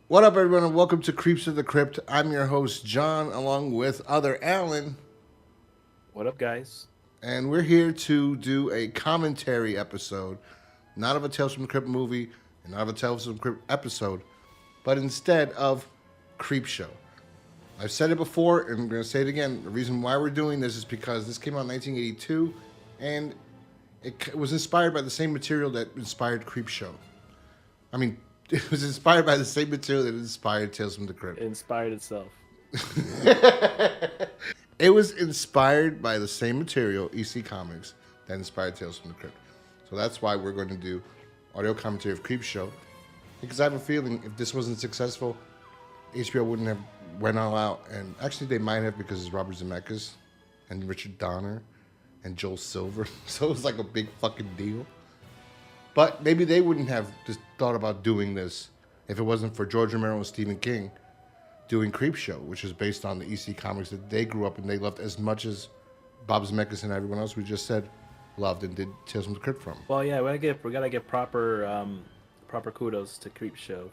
What up, everyone, and welcome to Creeps of the Crypt. I'm your host, John, along with other Alan, What up, guys? and we're here to do a commentary episode, not of a Tales from the Crypt movie, and not of a Tales from the Crypt episode, but instead of Creepshow. I've said it before, and I'm going to say it again. The reason why we're doing this is because this came out in 1982, and it was inspired by the same material that inspired Creepshow. I mean, it was inspired by the same material that inspired Tales from the It Crypt. inspired itself. It was inspired by the same material, EC Comics, that inspired Tales from the Crypt. So that's why we're going to do audio commentary of Creepshow. Because I have a feeling if this wasn't successful, HBO wouldn't have went all out. And actually, they might have because it's Robert Zemeckis and Richard Donner and Joel Silver. So it was like a big fucking deal. But maybe they wouldn't have just thought about doing this if it wasn't for George Romero and Stephen King doing Creepshow, which is based on the EC comics that they grew up and they loved as much as Bob Zemeckis and everyone else we just said loved and did Tales from the Crypt from. Well, yeah, we gotta get proper kudos to Creepshow.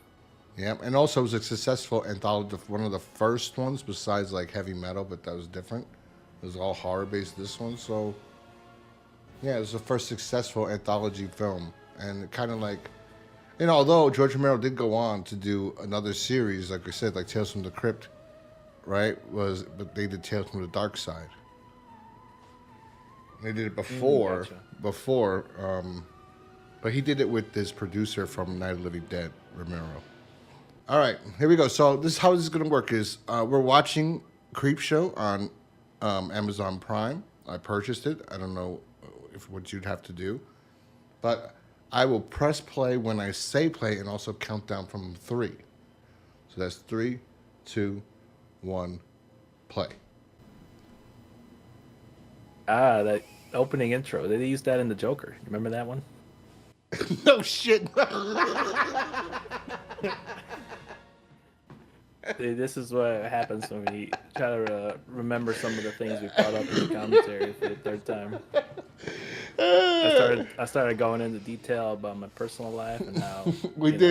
Yeah, and also it was a successful anthology, one of the first ones besides like heavy metal, but that was different. It was all horror based, this one. So, yeah, it was the first successful anthology film. And kind of like, although George Romero did go on to do another series, like I said, like Tales from the Crypt, right? But they did Tales from the Dark Side. They did it Gotcha. but he did it with his producer from Night of the Living Dead, Romero. All right, here we go. So this is how this is going to work is we're watching Creepshow on Amazon Prime. I purchased it. I don't know what you'd have to do, but I will press play when I say play and also count down from 3. So that's 3, 2, 1, play. That opening intro. They used that in the Joker. You remember that one? No shit. This is what happens when we try to remember some of the things we brought up in the commentary for the third time. I started going into detail about my personal life and how We went.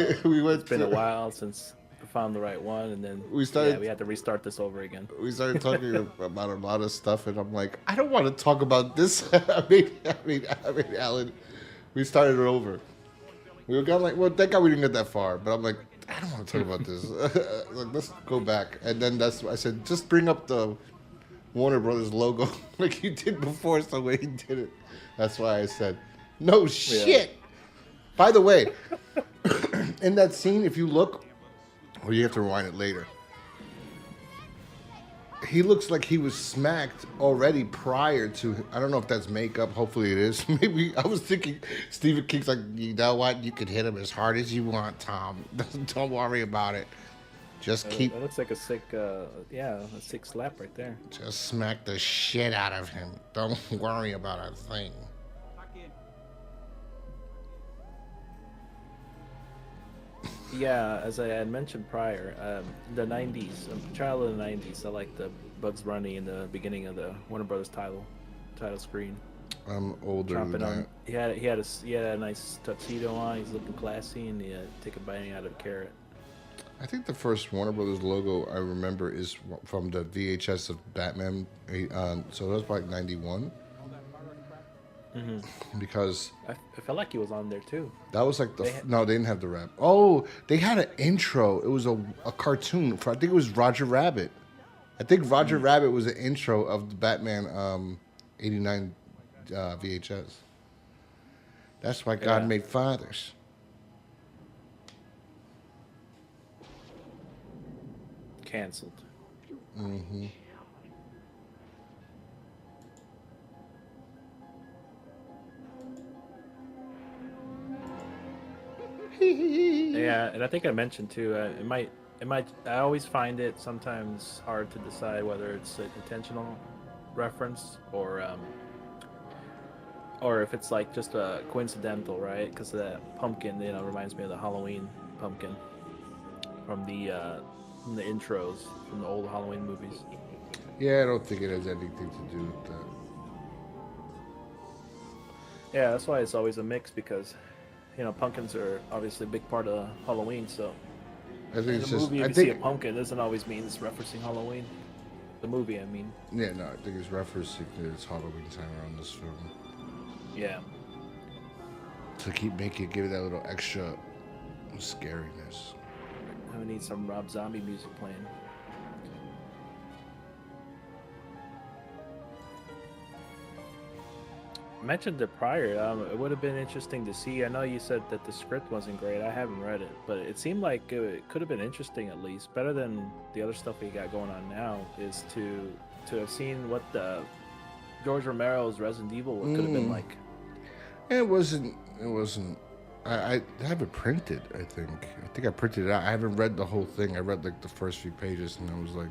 it's been a while since we found the right one, and then We started- we had to restart this over again. We started talking about a lot of stuff, and I'm like, I don't want to talk about this. I mean, Alan, we started it over. We were kind of like, well, thank God we didn't get that far. But I'm like, I don't want to talk about this. Like, let's go back. And then I said, just bring up the Warner Brothers logo like you did before. So the way he did it. That's why I said, no shit. By the way, in that scene, if you look, or you have to rewind it later. He looks like he was smacked already prior to. I don't know if that's makeup. Hopefully it is. Maybe I was thinking Stephen King's like, you know what? You can hit him as hard as you want, Tom. Don't worry about it. Just keep. That looks like a sick, a sick slap right there. Just smack the shit out of him. Don't worry about a thing. Yeah, as I had mentioned prior, the '90s, child of the '90s. I like the Bugs Bunny in the beginning of the Warner Brothers title screen. I'm older than Chomping on. that. He had a nice tuxedo on. He's looking classy, and he take a biting out of a carrot. I think the first Warner Brothers logo I remember is from the VHS of Batman. So that was probably '91. Because I felt like he was on there too. that was like no, they didn't have the rap. Oh, they had an intro. It was a cartoon. I think it was Roger Rabbit. I think Roger Rabbit was an intro of the Batman '89 VHS. That's why God Yeah. made fathers. Cancelled. Yeah, and I think I mentioned too. It might. I always find it sometimes hard to decide whether it's an intentional reference or if it's like just a coincidental, right? Because the pumpkin, reminds me of the Halloween pumpkin from the intros from the old Halloween movies. Yeah, I don't think it has anything to do with that. Yeah, that's why it's always a mix because, pumpkins are obviously a big part of Halloween. So I think In it's the just. movie, if I you see a think. pumpkin, it doesn't always mean it's referencing Halloween. The movie, I mean. Yeah, no, I think it's referencing that it's Halloween time around this film Yeah. to give it that little extra scariness. I would need some Rob Zombie music playing. I mentioned it prior. It would have been interesting to see. I know you said that the script wasn't great. I haven't read it, but it seemed like it could have been interesting at least. Better than the other stuff we got going on now is to have seen what the George Romero's Resident Evil could have been like. It wasn't. It wasn't. I have it printed. I think I printed it out. I haven't read the whole thing. I read like the first few pages, and I was like,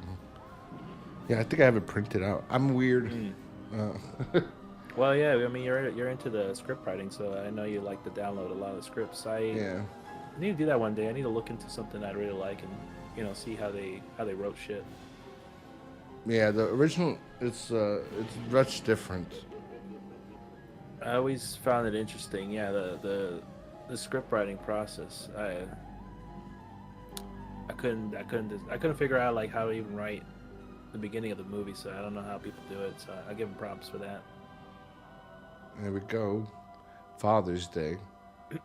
yeah, I think I have it printed out. I'm weird. Well, yeah, I mean you're into the script writing, so I know you like to download a lot of scripts. I need to do that one day. I need to look into something I really like and see how they wrote shit. Yeah, the original it's much different. I always found it interesting. Yeah, the script writing process. I couldn't figure out like how to even write the beginning of the movie. So I don't know how people do it. So I give them props for that. There we go. Father's Day.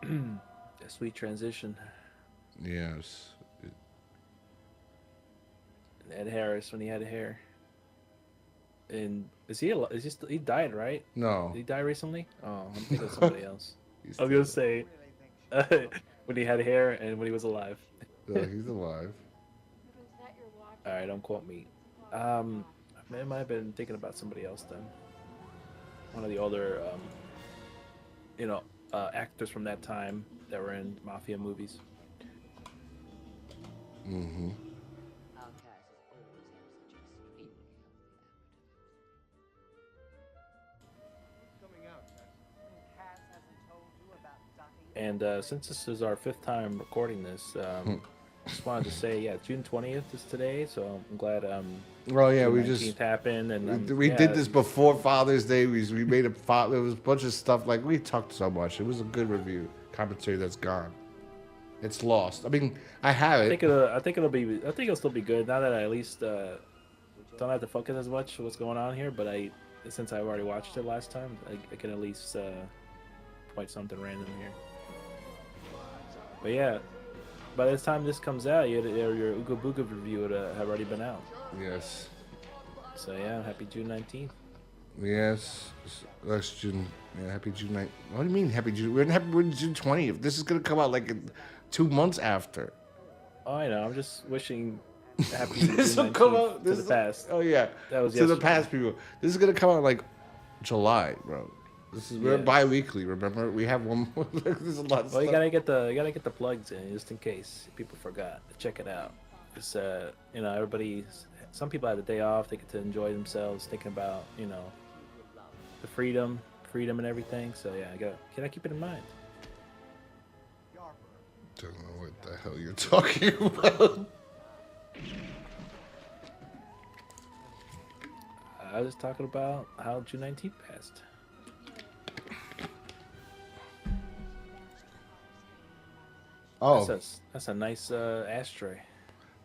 A sweet transition. Yes. Ed Harris when he had hair. And he died, right? No. Did he die recently? Oh, I'm thinking of somebody else. I was gonna say when he had hair and when he was alive. No, he's alive. All right, don't quote me. I might have been thinking about somebody else then. One of the older, actors from that time that were in mafia movies. Mm-hmm. And since this is our 5th time recording this, just wanted to say, yeah, June 20th is today, so I'm glad. Well, yeah, we June just 19th happened, and we did this before Father's Day. We made a there was a bunch of stuff like we talked so much. It was a good review commentary that's gone. It's lost. I mean, I have it. I think it'll still be good now that I at least don't have to focus as much on what's going on here. But since I've already watched it last time, I can at least point something random here. But yeah, by the time this comes out, your Ooga Booga review would have already been out. Yes. So yeah, happy June 19th. Yes. That's June. Yeah, happy June 9th. What do you mean happy June? We're June 20th. This is gonna come out like 2 months after. Oh, I know. I'm just wishing happy This June will come 19th out. to the past. Oh yeah. That was to the yesterday. past people. This is gonna come out like July, bro. We're bi-weekly. Remember, we have one. There's a lot of Well, stuff. you gotta get the plugs in just in case people forgot to check it out. Because some people had the day off. They get to enjoy themselves, thinking about the freedom and everything. So yeah, can I keep it in mind? Don't know what the hell you're talking about. I was talking about how June 19th passed. Oh, that's a nice ashtray.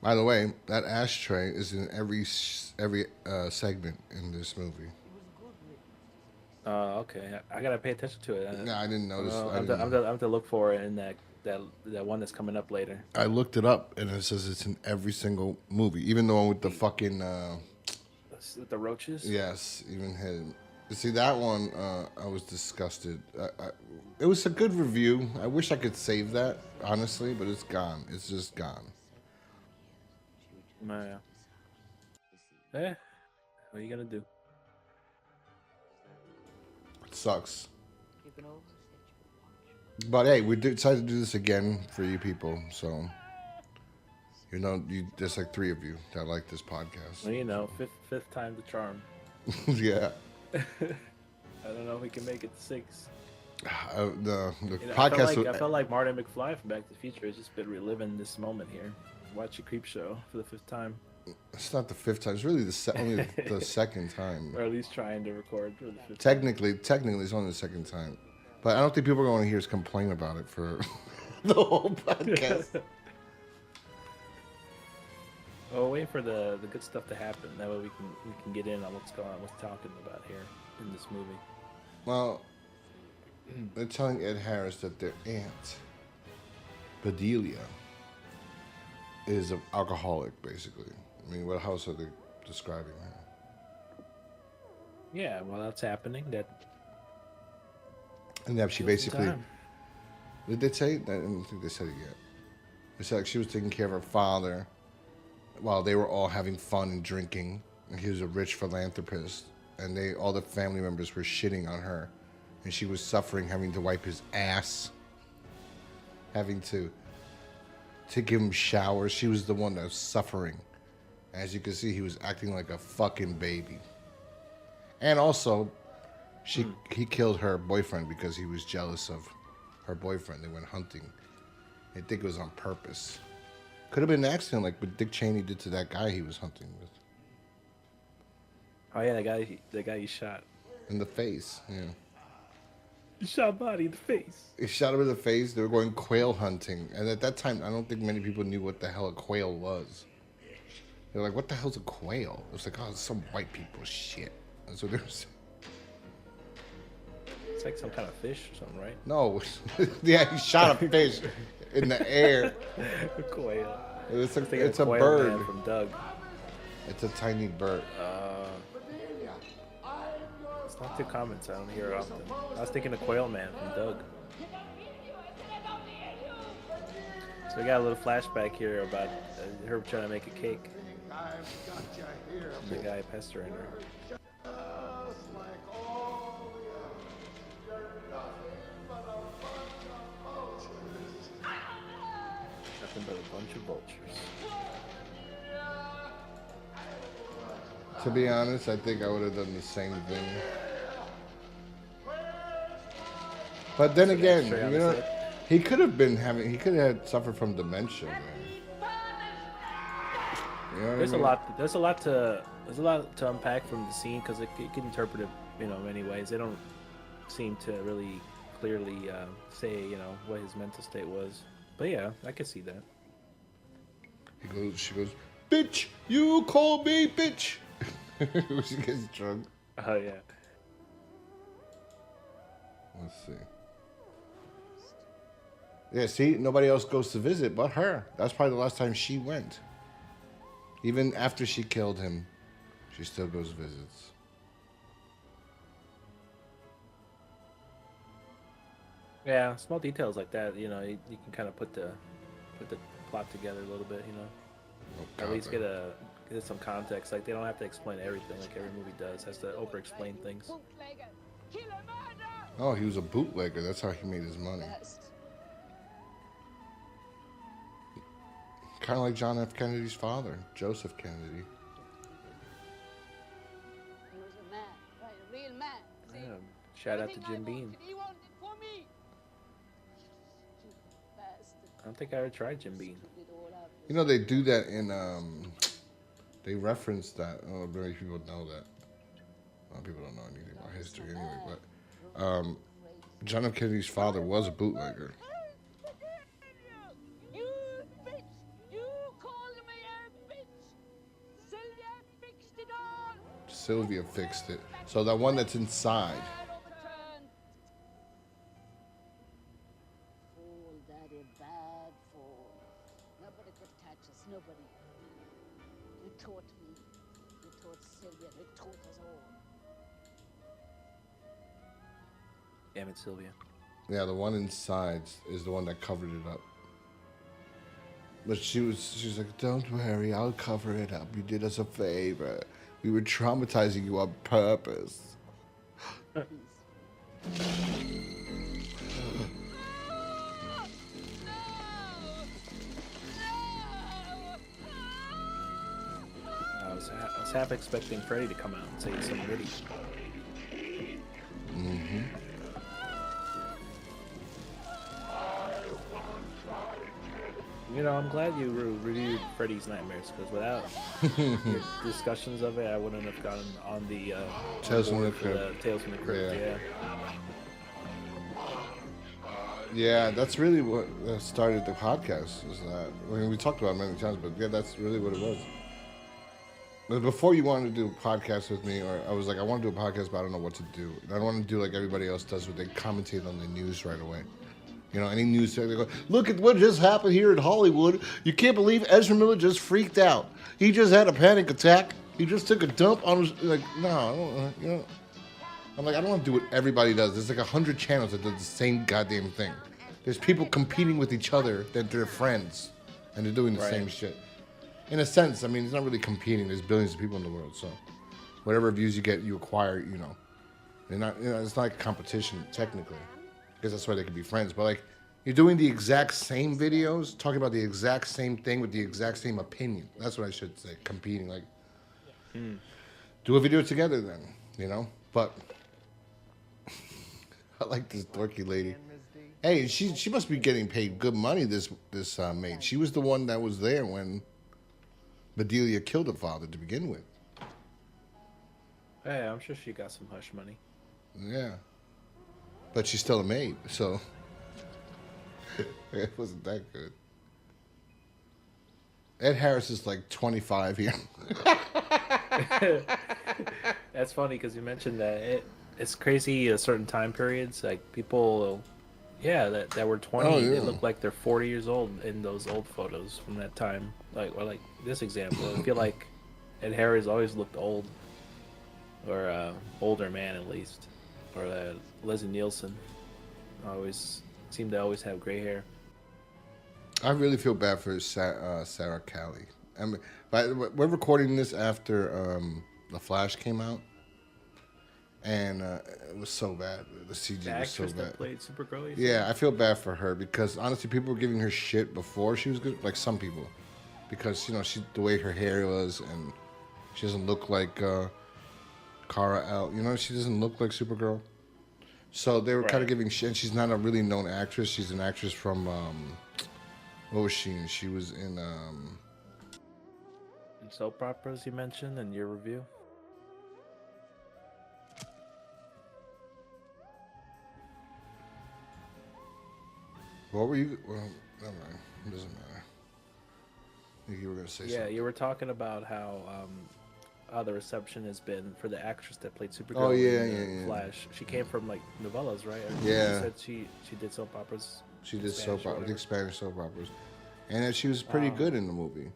by the way, that ashtray is in every segment in this movie. Okay. I gotta pay attention to it. No, I didn't notice. I'm to look for it in that one that's coming up later. I looked it up, and it says it's in every single movie, even the one with the fucking. With the roaches. Yes, even him. See that one? I was disgusted. It was a good review. I wish I could save that, honestly, but it's gone. It's just gone. Yeah. What are you gonna do? It sucks. But hey, we decided to do this again for you people, so there's like 3 of you that like this podcast. Well, fifth time the charm. Yeah. I don't know if we can make it to 6. The podcast. I felt like Martin McFly from Back to the Future has just been reliving this moment here. Watching Creepshow for the 5th time. It's not the 5th time. It's really only the 2nd time. Or at least trying to record for the 5th Technically, it's only the 2nd time. But I don't think people are going to hear us complain about it for the whole podcast. Oh, wait for the good stuff to happen. That way we can get in on what's going on, what's talking about here in this movie. Well, they're telling Ed Harris that their aunt, Bedelia, is an alcoholic, basically. I mean, what else are they describing her? Yeah, well, that's happening. And that she basically... Did they say? I don't think they said it yet. They said like she was taking care of her father while they were all having fun and drinking. And he was a rich philanthropist. And all the family members were shitting on her. And she was suffering, having to wipe his ass. Having to give him showers. She was the one that was suffering. As you can see, he was acting like a fucking baby. And also, he killed her boyfriend because he was jealous of her boyfriend. They went hunting. I think it was on purpose. Could have been an accident like what Dick Cheney did to that guy he was hunting with. Oh, yeah, the guy he shot. In the face, yeah. He shot body in the face. He shot him in the face. They were going quail hunting. And at that time, I don't think many people knew what the hell a quail was. They're like, what the hell's a quail? It was like, oh, it's some white people shit. That's what they were saying. It's like some kind of fish or something, right? No. Yeah, he shot a fish in the air. A quail. It's a quail bird. Man from Doug. It's a tiny bird. It's not too common, so I don't hear it often. I was thinking of Quail Man from Doug. So we got a little flashback here about Herb trying to make a cake. And the guy pestering her. Nothing but a bunch of vultures. To be honest, I think I would have done the same thing. But then again, you know, he could have suffered from dementia, man. You know There's a lot to unpack from the scene because it can interpret it, you know, many ways. They don't seem to really clearly say, you know, what his mental state was. But yeah, I could see that. She goes, bitch, you call me bitch. When she gets drunk. Oh yeah. Let's see. Yeah, see, nobody else goes to visit but her. That's probably the last time she went. Even after she killed him, she still goes visits. Yeah, small details like that, you know, you can kind of put the plot together a little bit, you know. At least get some context. Like they don't have to explain everything like every movie does. Has to over-explain things. Oh, he was a bootlegger. That's how he made his money. Kind of like John F. Kennedy's father, Joseph Kennedy. He was a man, right, a real man. Yeah. Shout out to Jim Beam. He wanted for me. I don't think I ever tried Jim Beam. You know, they do that in, they reference that. Oh, very people know that. Well, people don't know anything about history anyway, but John F. Kennedy's father was a bootlegger. You bitch! You called me a bitch! Sylvia fixed it all! Sylvia fixed it. So that one that's inside. Fool, Daddy, bad fool. Nobody could touch us, nobody. You taught me. You taught Sylvia. You taught us all. Damn it, Sylvia. Yeah, the one inside is the one that covered it up. But she's like, don't worry, I'll cover it up. You did us a favor. We were traumatizing you on purpose. I was half expecting Freddy to come out and say something witty. Mm-hmm. You know, I'm glad you reviewed Freddy's Nightmares because without your discussions of it, I wouldn't have gotten on the Tales from the Crypt. Tales from the Crypt. Yeah. Yeah, that's really what started the podcast. Is that I mean, we talked about it many times, but yeah, that's really what it was. Before you wanted to do a podcast with me, or I was like, I want to do a podcast, but I don't know what to do. And I don't want to do like everybody else does, where they commentate on the news right away. You know, any news, they go, look at what just happened here in Hollywood. You can't believe Ezra Miller just freaked out. He just had a panic attack. He just took a dump on his, like, no, I don't, you know. I'm like, I don't want to do what everybody does. There's like 100 channels that do the same goddamn thing. There's people competing with each other that they're friends, and they're doing the same shit. In a sense, I mean, it's not really competing. There's billions of people in the world, so whatever views you get, you acquire. You know, they're not. You know, it's not like a competition technically, because that's why they can be friends. But like, you're doing the exact same videos, talking about the exact same thing with the exact same opinion. That's what I should say. Competing, like, do a video together then. You know, but I like this dorky lady. Hey, she must be getting paid good money. This maid. She was the one that was there when Bedelia killed her father to begin with. Hey, I'm sure she got some hush money. Yeah, but she's still a maid, so it wasn't that good. Ed Harris is like 25 here. That's funny because you mentioned that it's crazy. Certain time periods, like people, that were 20, Oh, yeah. they look like they're 40 years old in those old photos from that time. Like this example, I feel like Ed Harris always looked old, or older man at least, or Leslie Nielsen always seemed to always have gray hair. I really feel bad for Sarah Calley. I mean, we're recording this after The Flash came out, and it was so bad. The CG The was so actress bad. that played Supergirl. Yeah, I feel bad for her because honestly, people were giving her shit before she was good. Like some people, because the way her hair was, and she doesn't look like Kara El. She doesn't look like Supergirl. So they were kind of giving shit. And she's not a really known actress. She's an actress from what was she in? She was in And soap operas you mentioned in your review. What were you? Well, never mind. It doesn't matter. I think you were gonna say something. Yeah, you were talking about how the reception has been for the actress that played Supergirl. Oh, yeah, in yeah. Flash. She came from like novellas, right? Yeah. You said she did soap operas. She did Spanish or I think whatever. Spanish soap operas, and that she was pretty good in the movie.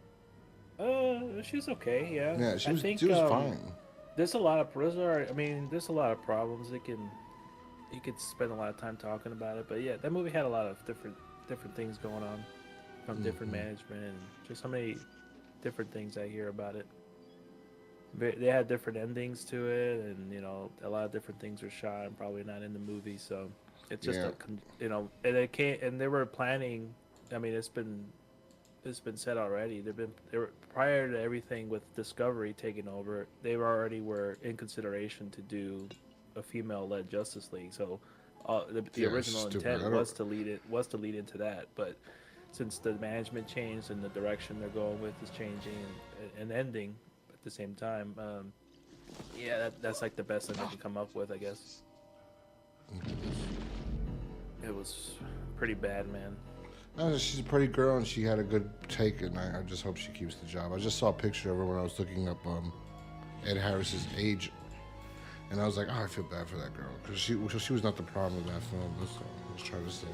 She was okay. Yeah. Yeah, she was I think, fine. There's a lot of there's a lot of problems. You could spend a lot of time talking about it, but yeah, that movie had a lot of different things going on, from different management and just so many different things I hear about it. They had different endings to it, and a lot of different things were shot and probably not in the movie. So it's just and it can't. And they were planning. I mean, it's been said already. They were prior to everything with Discovery taking over. They already were in consideration to do a female-led Justice League. So the original intent was to lead into that, but since the management changed and the direction they're going with is changing and ending at the same time, that's like the best thing they can come up with, I guess. It was pretty bad, man. No, she's a pretty girl, and she had a good take, and I just hope she keeps the job. I just saw a picture of her when I was looking up Ed Harris's age, and I was like, oh, I feel bad for that girl, because she was not the problem with that film. That's all I was trying to say.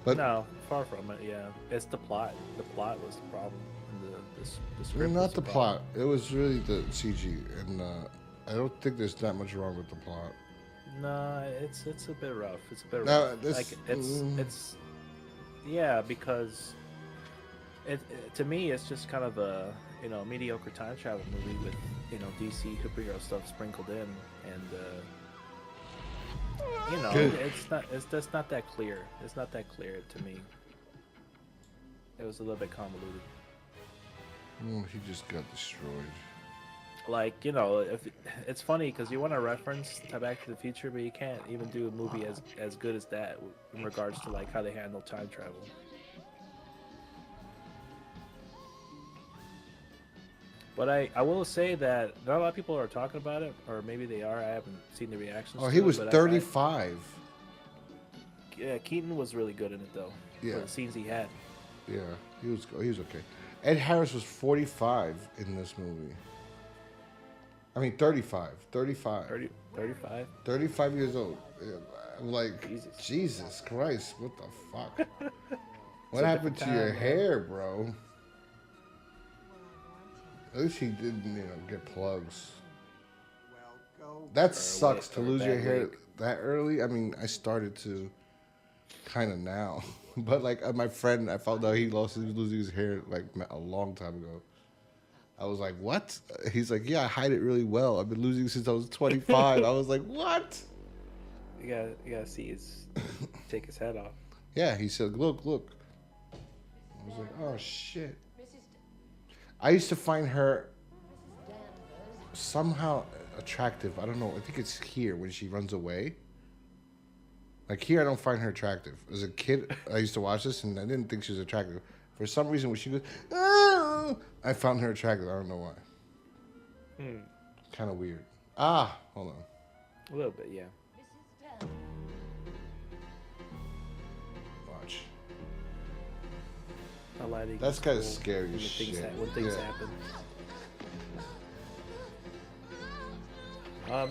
But No, far from it. Yeah, it's the plot. The plot was the problem. And the script. not was the problem. plot. It was really the CG, and I don't think there's that much wrong with the plot. No, it's a bit rough. It's a bit No, rough. this- Like it's yeah, because it to me it's just kind of a mediocre time travel movie with DC superhero stuff sprinkled in, and it's just not that clear. It's not that clear to me. It was a little bit convoluted. He just got destroyed. Like, if it's funny because you want to reference Back to the Future, but you can't even do a movie as good as that in regards to like how they handle time travel. But I will say that not a lot of people are talking about it, or maybe they are. I haven't seen the reactions. Oh, to he it, was but 35. Yeah, Keaton was really good in it though. Yeah. For the scenes he had. Yeah, he was okay. Ed Harris was 45 in this movie. I mean, 35. 35. 35. 35 years old. I'm like, Jesus. Jesus Christ, what the fuck? What a happened different to your time, man. hair, bro? At least he didn't, get plugs. That sucks to or a lose your bad hair wig. that early. I mean, I started to kind of now. But, like, my friend, I found out he was losing his hair, like, a long time ago. I was like, what? He's like, yeah, I hide it really well. I've been losing since I was 25. I was like, what? You gotta see his take his head off. Yeah, he said, look. I was like, oh, shit. I used to find her somehow attractive. I don't know. I think it's here when she runs away. Like, here, I don't find her attractive. As a kid, I used to watch this, and I didn't think she was attractive. For some reason, when she goes, oh, I found her attractive. I don't know why. Kind of weird. Hold on. A little bit, yeah. Watch. I lighting. That's is kind of cool scary when as things shit. when things Yeah. happen.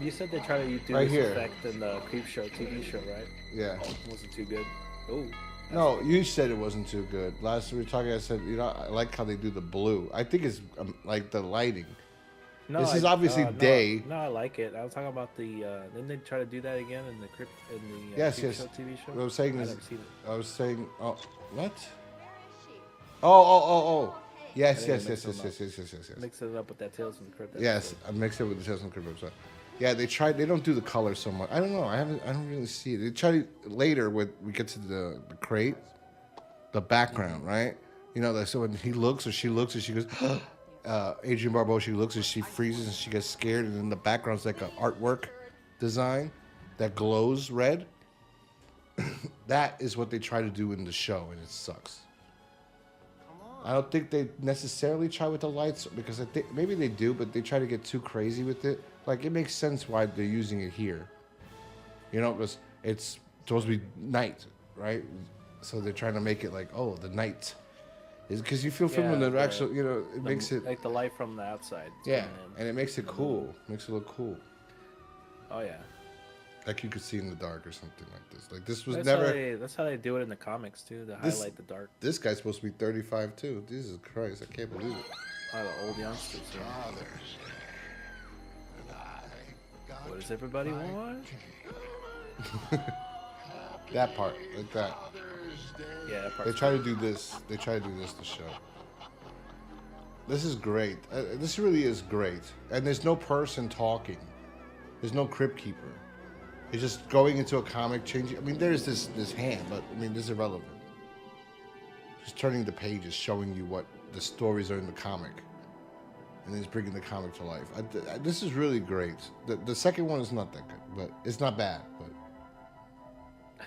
You said they try to do Right this here. effect in the Creepshow TV show, right? Yeah. It wasn't too good. Oh. No, you said it wasn't too good. Last we were talking, I said, I like how they do the blue. I think it's like the lighting. No, This is obviously day. No, I like it. I was talking about the. Didn't they try to do that again in the Crypt in the Yes, Creepshow TV show? What I was saying I is, never seen it. I was saying, oh, what? Oh. Yes. I didn't mix them up. Mix it up with that Tales from the Crypt. Yes, I mixed it with the Tales from the Crypt episode. Yeah, they tried. They don't do the color so much. I don't know. I don't really see it. They try to later when we get to the crate, the background, right? Like so when he looks or she looks and she goes, Adrienne Barbeau, she looks and she freezes and she gets scared, and then the background's like an artwork design that glows red. That is what they try to do in the show, and it sucks. I don't think they necessarily try with the lights because I think maybe they do, but they try to get too crazy with it. Like, it makes sense why they're using it here. Because it's supposed to be night, right? So they're trying to make it like, oh, the night. Is because you feel filming the actual, it makes it. Like the light from the outside. Yeah, coming in. and it makes it cool. Makes it look cool. Oh, yeah. Like you could see in the dark or something like this. Like, this was That's never. That's how they do it in the comics, too, to highlight the dark. This guy's supposed to be 35, too. Jesus Christ, I can't believe it. A lot of old youngsters. Yeah. What does everybody want? That part, like that. Yeah, that They part's try to do this. They try to do this to show. This is great. This really is great. And there's no person talking. There's no Crypt Keeper. It's just going into a comic, changing. I mean, there's this hand, but I mean, this is irrelevant. Just turning the pages, showing you what the stories are in the comic, and then just bringing the comic to life. This is really great. The second one is not that good, but it's not bad.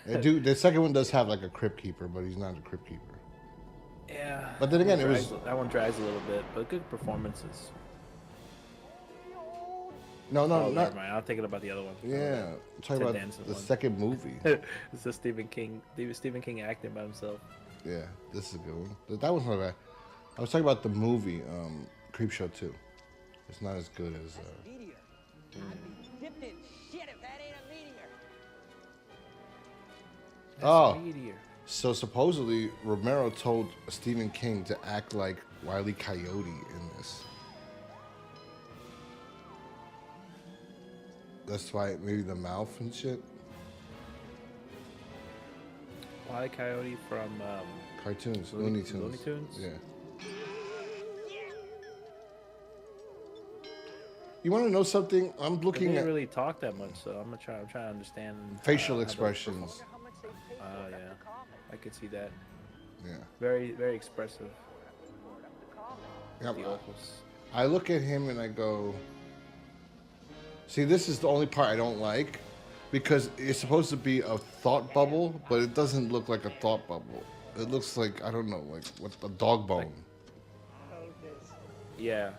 But the second one does have like a Crypt Keeper, but he's not a Crypt Keeper. Yeah. But then again, that one drags a little bit, but good performances. No, Never not. mind. I'm thinking about the other one. Yeah, I'm talking about Danson the one. second movie. It's the Stephen King acting by himself. Yeah, this is a good one. That one's not bad. I was talking about the movie, Creepshow 2. It's not as good as. Meteor. I'd be dipped in shit if that ain't a meteor. Oh, Meteor. so supposedly Romero told Stephen King to act like Wile E. Coyote in this. That's why maybe the mouth and shit. Wile E. Coyote from Cartoons, Looney Looney Tunes. Tunes? Yeah. You want to know something? I'm He looking didn't at really talk that much, so I'm trying to understand facial how expressions. Oh yeah, I could see that. Yeah. Very, very expressive. Yeah, The opus. I look at him and I go, see, this is the only part I don't like because it's supposed to be a thought bubble, but it doesn't look like a thought bubble. It looks like, I don't know, like what a dog bone. Yeah.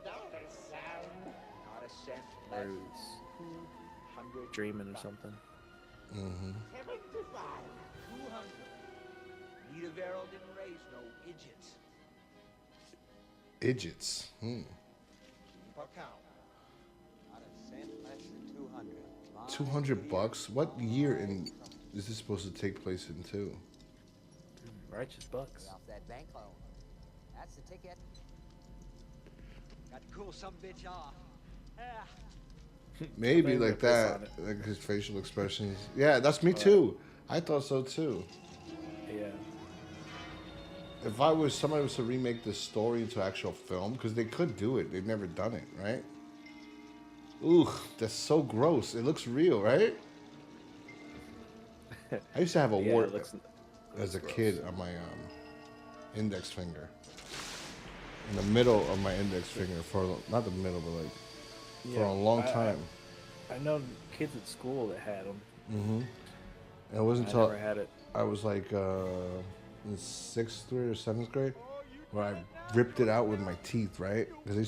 Not a cent Or less. he was dreaming or something. Mm-hmm. 75, 200. Nita Verrill didn't raise no idiots. Idiots. Hmm. Per count. $200. What year in is this supposed to take place in too? Righteous bucks. Off that bank loan. That's the ticket. Got to cool some bitch off. Yeah. Maybe Maybe like a piss that. on it. Like his facial expressions. Yeah, that's me too. I thought so too. Yeah. If I was somebody was to remake this story into actual film, because they could do it. They've never done it, right? Ooh, that's so gross. It looks real, right? I used to have a Yeah, wart it looks as a gross. kid on my index finger. In the middle of my index finger for not the middle, but like for a long time. I know kids at school that had them. And it wasn't I until never had it. I was like in 6th grade or 7th grade where I ripped it out with my teeth, right? Because I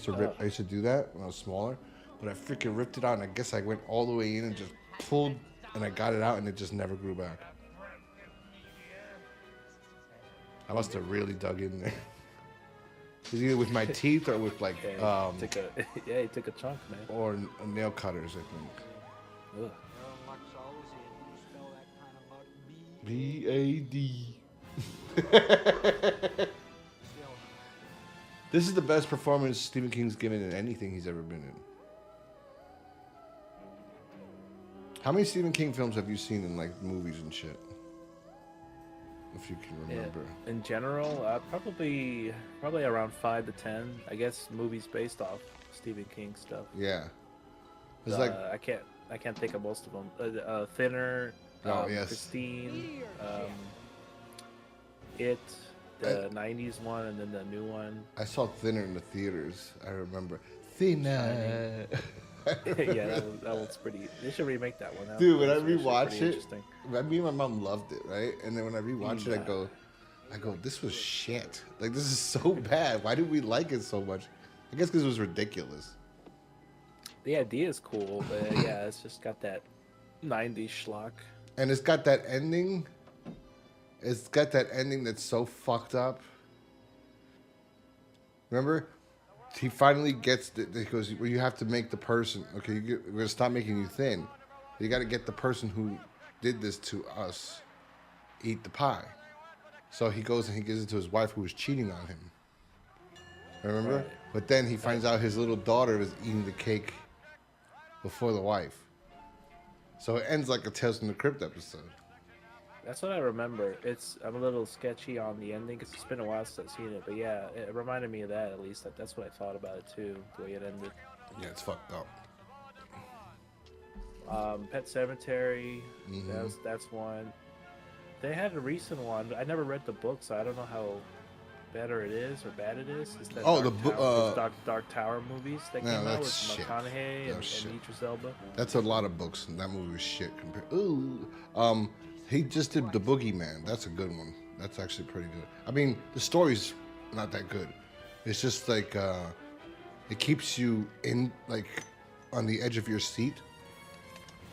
used to do that when I was smaller. But I freaking ripped it out, and I guess I went all the way in and just pulled, and I got it out, and it just never grew back. I must have really dug in there. Is either with my teeth or with like, Yeah, he took a chunk, man. or nail cutters, I think. Ugh. B-A-D. This is the best performance Stephen King's given in anything he's ever been in. How many Stephen King films have you seen in like movies and shit? If you can remember. Yeah. In general, probably around 5 to 10. I guess movies based off Stephen King stuff. Yeah. It's like I can't think of most of them. Thinner, Oh, yes. Christine, It, the 90s one, and then the new one. I saw Thinner in the theaters. I remember. Thinner. Yeah, that one's pretty. They should remake that one. Dude, when I That's actually rewatch pretty it, interesting. me and my mom loved it, right? And then when I rewatch it, I go, this was shit. Like, this is so bad. Why did we like it so much? I guess because it was ridiculous. The idea is cool, but yeah, it's just got that 90s schlock. And it's got that ending. It's got that ending that's so fucked up. Remember? He finally gets he goes, well, you have to make the person, okay, we're going to stop making you thin. You got to get the person who did this to us eat the pie. So he goes and he gives it to his wife who was cheating on him. Remember? Right. But then he finds out his little daughter was eating the cake before the wife. So it ends like a Tales from the Crypt episode. That's what I remember. I'm a little sketchy on the ending because it's been a while since I've seen it. But yeah, it reminded me of that at least. That's what I thought about it too, the way it ended. Yeah, it's fucked up. Pet Cemetery, Mm-hmm. that's one. They had a recent one. I never read the book, so I don't know how better it is or bad it is. It's that Dark Tower movies that No, came out with that's shit. McConaughey and shit. Idris Elba. That's a lot of books, and that movie was shit compared. Ooh, he just did The Boogeyman. That's a good one. That's actually pretty good. I mean, the story's not that good. It's just like it keeps you in like on the edge of your seat.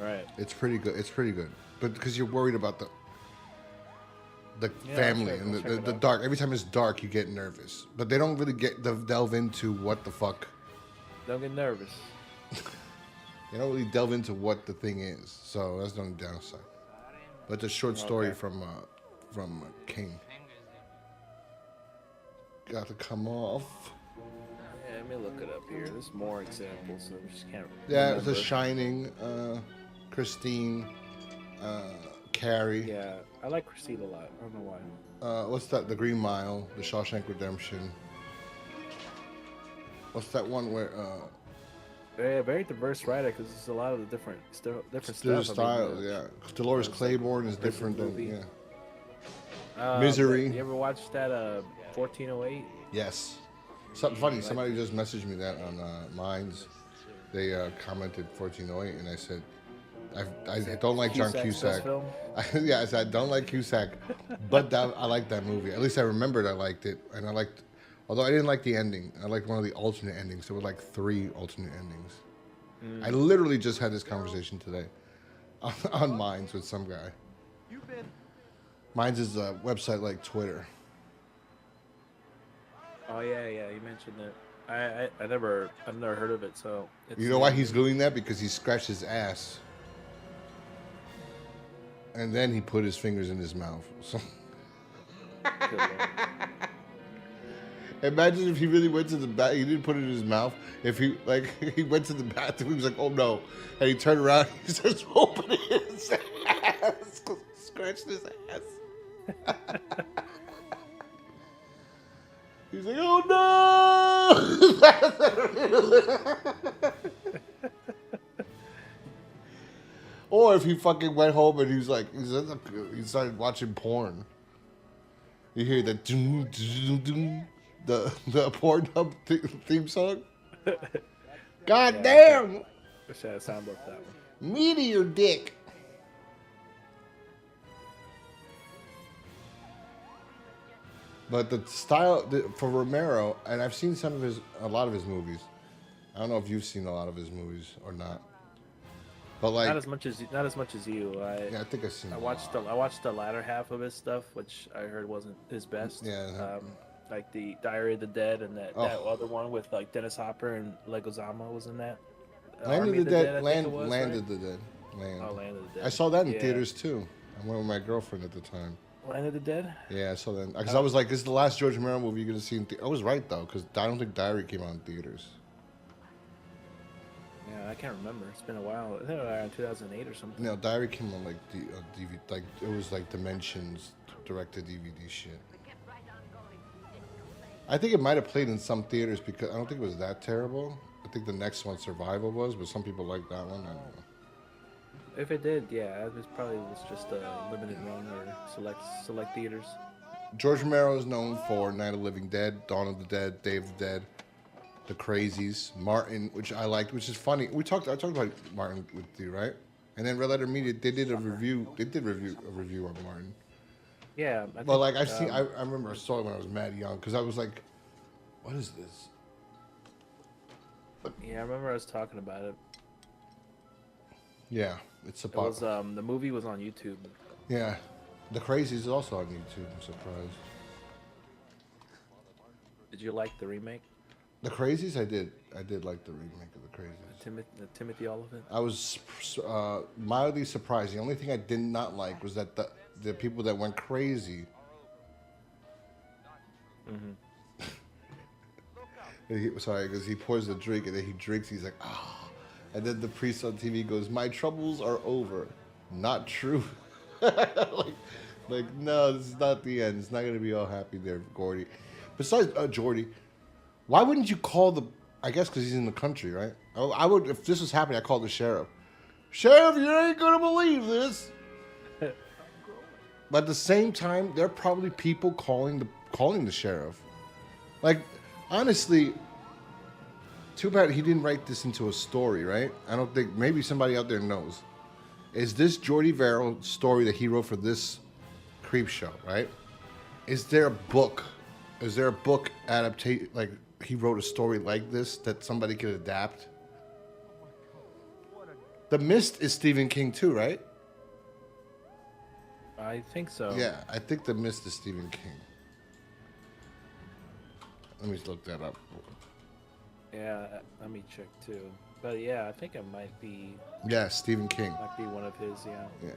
Right. It's pretty good. It's pretty good, but because you're worried about the Yeah, family I'll and check it the out. dark. Every time it's dark, you get nervous. But they don't really delve into what the fuck. Don't get nervous. They don't really delve into what the thing is. So that's the only downside. But it's a short story Okay. from King. Got to come off. Yeah, let me look it up here. There's more examples, so I just can't. Yeah, it's remember. The Shining, Christine, Carrie. Yeah, I like Christine a lot. I don't know why. What's that? The Green Mile, The Shawshank Redemption. What's that one where Very diverse writer because there's a lot of the different there's stuff. styles, yeah. Dolores Claiborne is different than movie. yeah. Misery. You ever watched that 1408? Yes. Something funny. Somebody just messaged me that on Minds. They commented 1408, and I said, I don't like John Cusack's best Cusack. film? Yeah, I said I don't like Cusack, but I like that movie. At least I remembered I liked it, and I liked. Although I didn't like the ending, I liked one of the alternate endings. There were like 3 alternate endings. I literally just had this conversation today on Minds with some guy. Minds is a website like Twitter. Oh yeah, you mentioned it. I've never heard of it. So it's You know why he's doing that? Because he scratched his ass and then he put his fingers in his mouth. So Good Lord. imagine if he really went to the bath. He didn't put it in his mouth. If he he went to the bathroom, he was like, "Oh no," and he turned around. He starts opening his ass, scratching his ass. He's like, "Oh no!" Or if he fucking went home and he started watching porn. You hear the doom, doom, doom, the Pornhub theme song. God damn! Wish I had a soundboard for that one. Meteor dick. But the style for Romero, and I've seen a lot of his movies. I don't know if you've seen a lot of his movies or not. But like, Not as much as you. I think I've seen. I watched the latter half of his stuff, which I heard wasn't his best. Yeah. Like the Diary of the Dead and that Oh. other one with like Dennis Hopper and Leguizamo was in that. Land Army of the Dead. I think Land it was, Land right? of the Dead. Land. Oh, Land of the Dead. I saw that in Yeah. theaters too. I went with my girlfriend at the time. Land of the Dead. Yeah, I saw that because I was like, "This is the last George Romero movie you're gonna see." I was right though, because I don't think Diary came out in theaters. Yeah, I can't remember. It's been a while. I think it was around 2008 or something. No, Diary came on like DVD, like it was like Dimensions directed DVD shit. I think it might have played in some theaters because I don't think it was that terrible. I think the next one, Survival, was, but some people like that one. I don't know. If it did, yeah, it was just a limited run or select theaters. George Romero is known for Night of the Living Dead, Dawn of the Dead, Day of the Dead, The Crazies, Martin, which I liked, which is funny. I talked about Martin with you, right? And then Red Letter Media, they did a review. They did a review on Martin. Yeah. Well, like I've seen, I remember I saw it when I was mad young because I was like, "What is this?" Yeah, I remember I was talking about it. Yeah, it's It about. was the movie was on YouTube. Yeah, The Crazies is also on YouTube. I'm surprised. Did you like the remake? The Crazies, I did like the remake of The Crazies. The Timothy Oliphant. I was mildly surprised. The only thing I did not like was that the people that went crazy. Sorry, because he pours the drink and then he drinks. He's like, ah, and then the priest on TV goes, "My troubles are over." Not true. like no, this is not the end. It's not gonna be all happy there, Gordy. Besides Jordy, why wouldn't you call the? I guess because he's in the country, right? I would, if this was happening, I'd call the sheriff. Sheriff, you ain't gonna believe this. But at the same time, there are probably people calling the sheriff. Like, honestly, too bad he didn't write this into a story, right? I don't think, maybe somebody out there knows. Is this Jordy Verrill story that he wrote for this Creepshow, right? Is there a book? Is there a book adaptation, like he wrote a story like this that somebody could adapt? The Mist is Stephen King too, right? I think so. Yeah, I think The Mist is Stephen King. Let me just look that up. Yeah, let me check too. But yeah, I think it might be Yeah, Stephen King. one of his. Yeah. Yeah.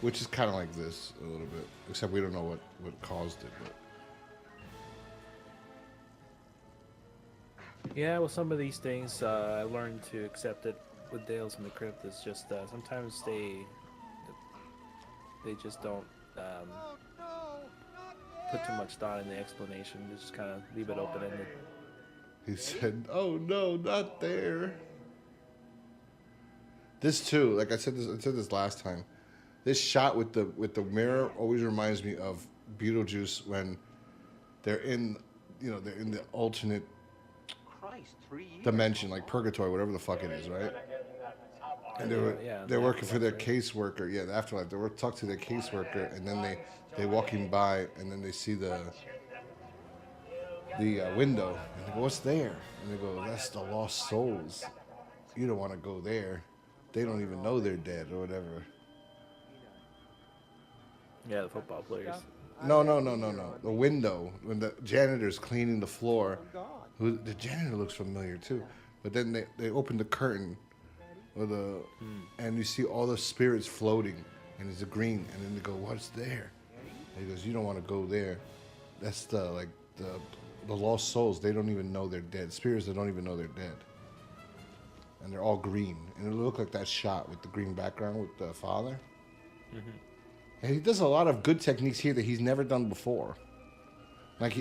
Which is kind of like this a little bit, except we don't know what caused it. But. Yeah, well, some of these things I learned to accept it with Tales from the Crypt. It's just sometimes they just don't put too much thought in the explanation. They just kind of leave it open ended. He said, "Oh no, not there." This too, like I said this last time. This shot with the mirror always reminds me of Beetlejuice when they're in the alternate Christ, 3 years. dimension, like purgatory, whatever the fuck it is, right? And they're working for their caseworker. Yeah, the afterlife. They talk to their caseworker, and then they walking by, and then they see the window, and they go, "What's there?" And they go, "That's the lost souls. You don't want to go there. They don't even know they're dead or whatever." Yeah, the football players. No. The window when the janitor's cleaning the floor. The janitor looks familiar too, but then they open the curtain, and you see all the spirits floating, and it's a green, and then they go, what's there? And he goes, you don't want to go there. That's the lost souls. They don't even know they're dead. Spirits that don't even know they're dead. And they're all green. And it looked like that shot with the green background with the father. Mm-hmm. And he does a lot of good techniques here that he's never done before.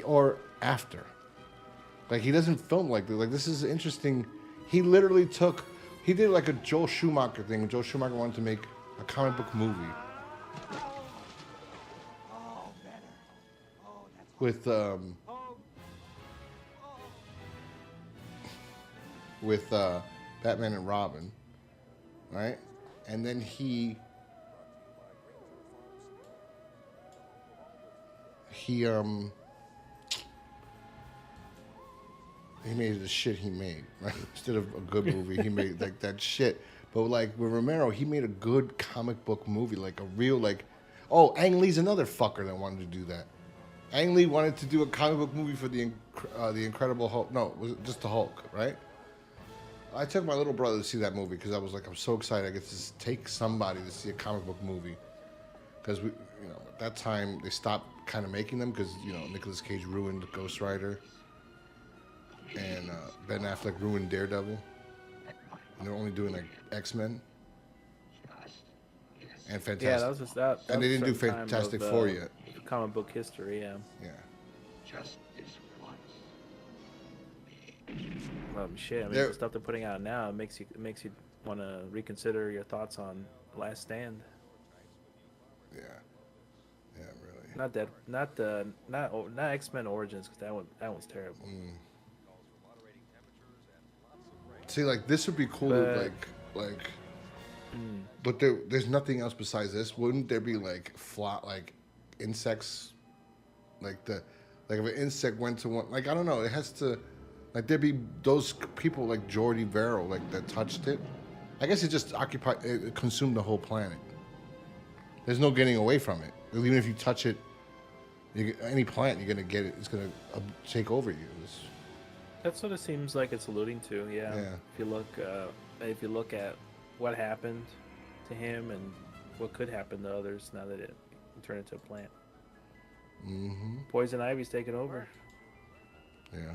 Or after. Like, he doesn't film like this. Like, this is interesting. He literally he did like a Joel Schumacher thing. Joel Schumacher wanted to make a comic book movie. With Batman and Robin, right? And then he made the shit he made, right? Instead of a good movie, he made like that shit. But like with Romero, he made a good comic book movie, like a real Ang Lee's another fucker that wanted to do that. Ang Lee wanted to do a comic book movie for the Incredible Hulk. No, was it just the Hulk, right? I took my little brother to see that movie because I was like, I'm so excited I get to take somebody to see a comic book movie. Because at that time they stopped kind of making them because Nicolas Cage ruined Ghost Rider, and Ben Affleck ruined Daredevil, and they're only doing like X-Men and Fantastic. Yeah, that was just that. And they didn't do Fantastic Four yet. Comic book history, yeah. Yeah. Justice once. Shit. I mean, the stuff they're putting out now makes you want to reconsider your thoughts on Last Stand. Yeah. Yeah, really. Not X-Men Origins, because that one's terrible. See, like this would be cool. But there's nothing else besides this. Wouldn't there be like insects? Like if an insect went to one, like I don't know, it has to, like there'd be those people like Jordy Verrill, like that touched it. I guess it just it consumed the whole planet. There's no getting away from it. Even if you touch it, any plant, you're gonna get it. It's gonna take over you. That's what it seems like it's alluding to. Yeah. If you look at what happened to him and what could happen to others now that it turned into a plant. Mm-hmm. Poison Ivy's taking over. Yeah.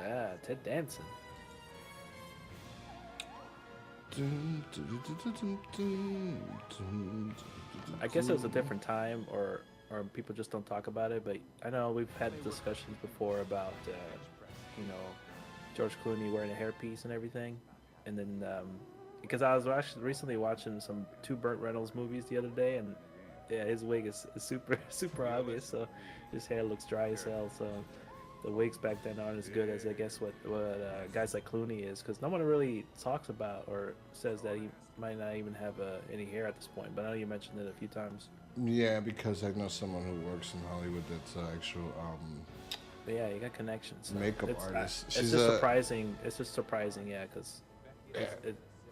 Ah, Ted Danson. I guess it was a different time, or people just don't talk about it. But I know we've had discussions before about, George Clooney wearing a hairpiece and everything. And then, because I was actually recently watching two Burt Reynolds movies the other day, and yeah, his wig is super super obvious. So his hair looks dry as hell. So the wigs back then aren't as good as I guess what guys like Clooney is, because no one really talks about or says that he might not even have any hair at this point. But I know you mentioned it a few times. Yeah, because I know someone who works in Hollywood that's actual. But yeah, you got connections. So makeup artist. It's just surprising. It's just surprising, yeah, because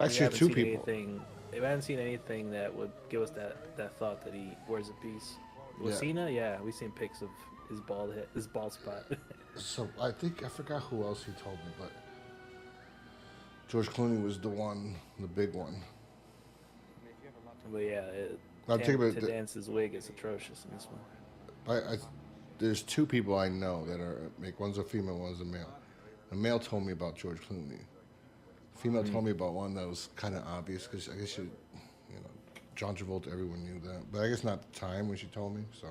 actually two people. If I haven't seen anything that would give us that thought that he wears a piece. Cena, yeah, we've seen pics of his bald spot. So I forgot who else he told me, but George Clooney was the big one. But yeah, Ted Danson's wig is atrocious in this one. There's two people I know that one's a female, one's a male. The male told me about George Clooney. The female told me about one that was kind of obvious, because I guess John Travolta, everyone knew that, but I guess not the time when she told me. So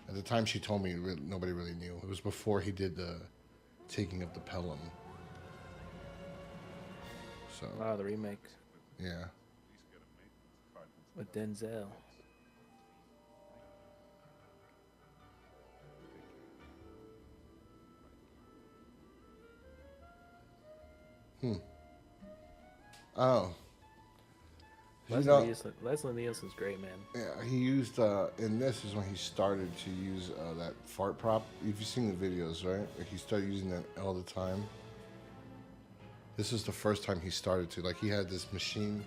at the time she told me, nobody really knew. It was before he did the Taking of the Pelham. So the remake. Yeah. With Denzel. Oh. Leslie Nielsen's great, man. Yeah, he used in this is when he started to use that fart prop. You've seen the videos, right? Like he started using that all the time. This is the first time he started to. Like he had this machine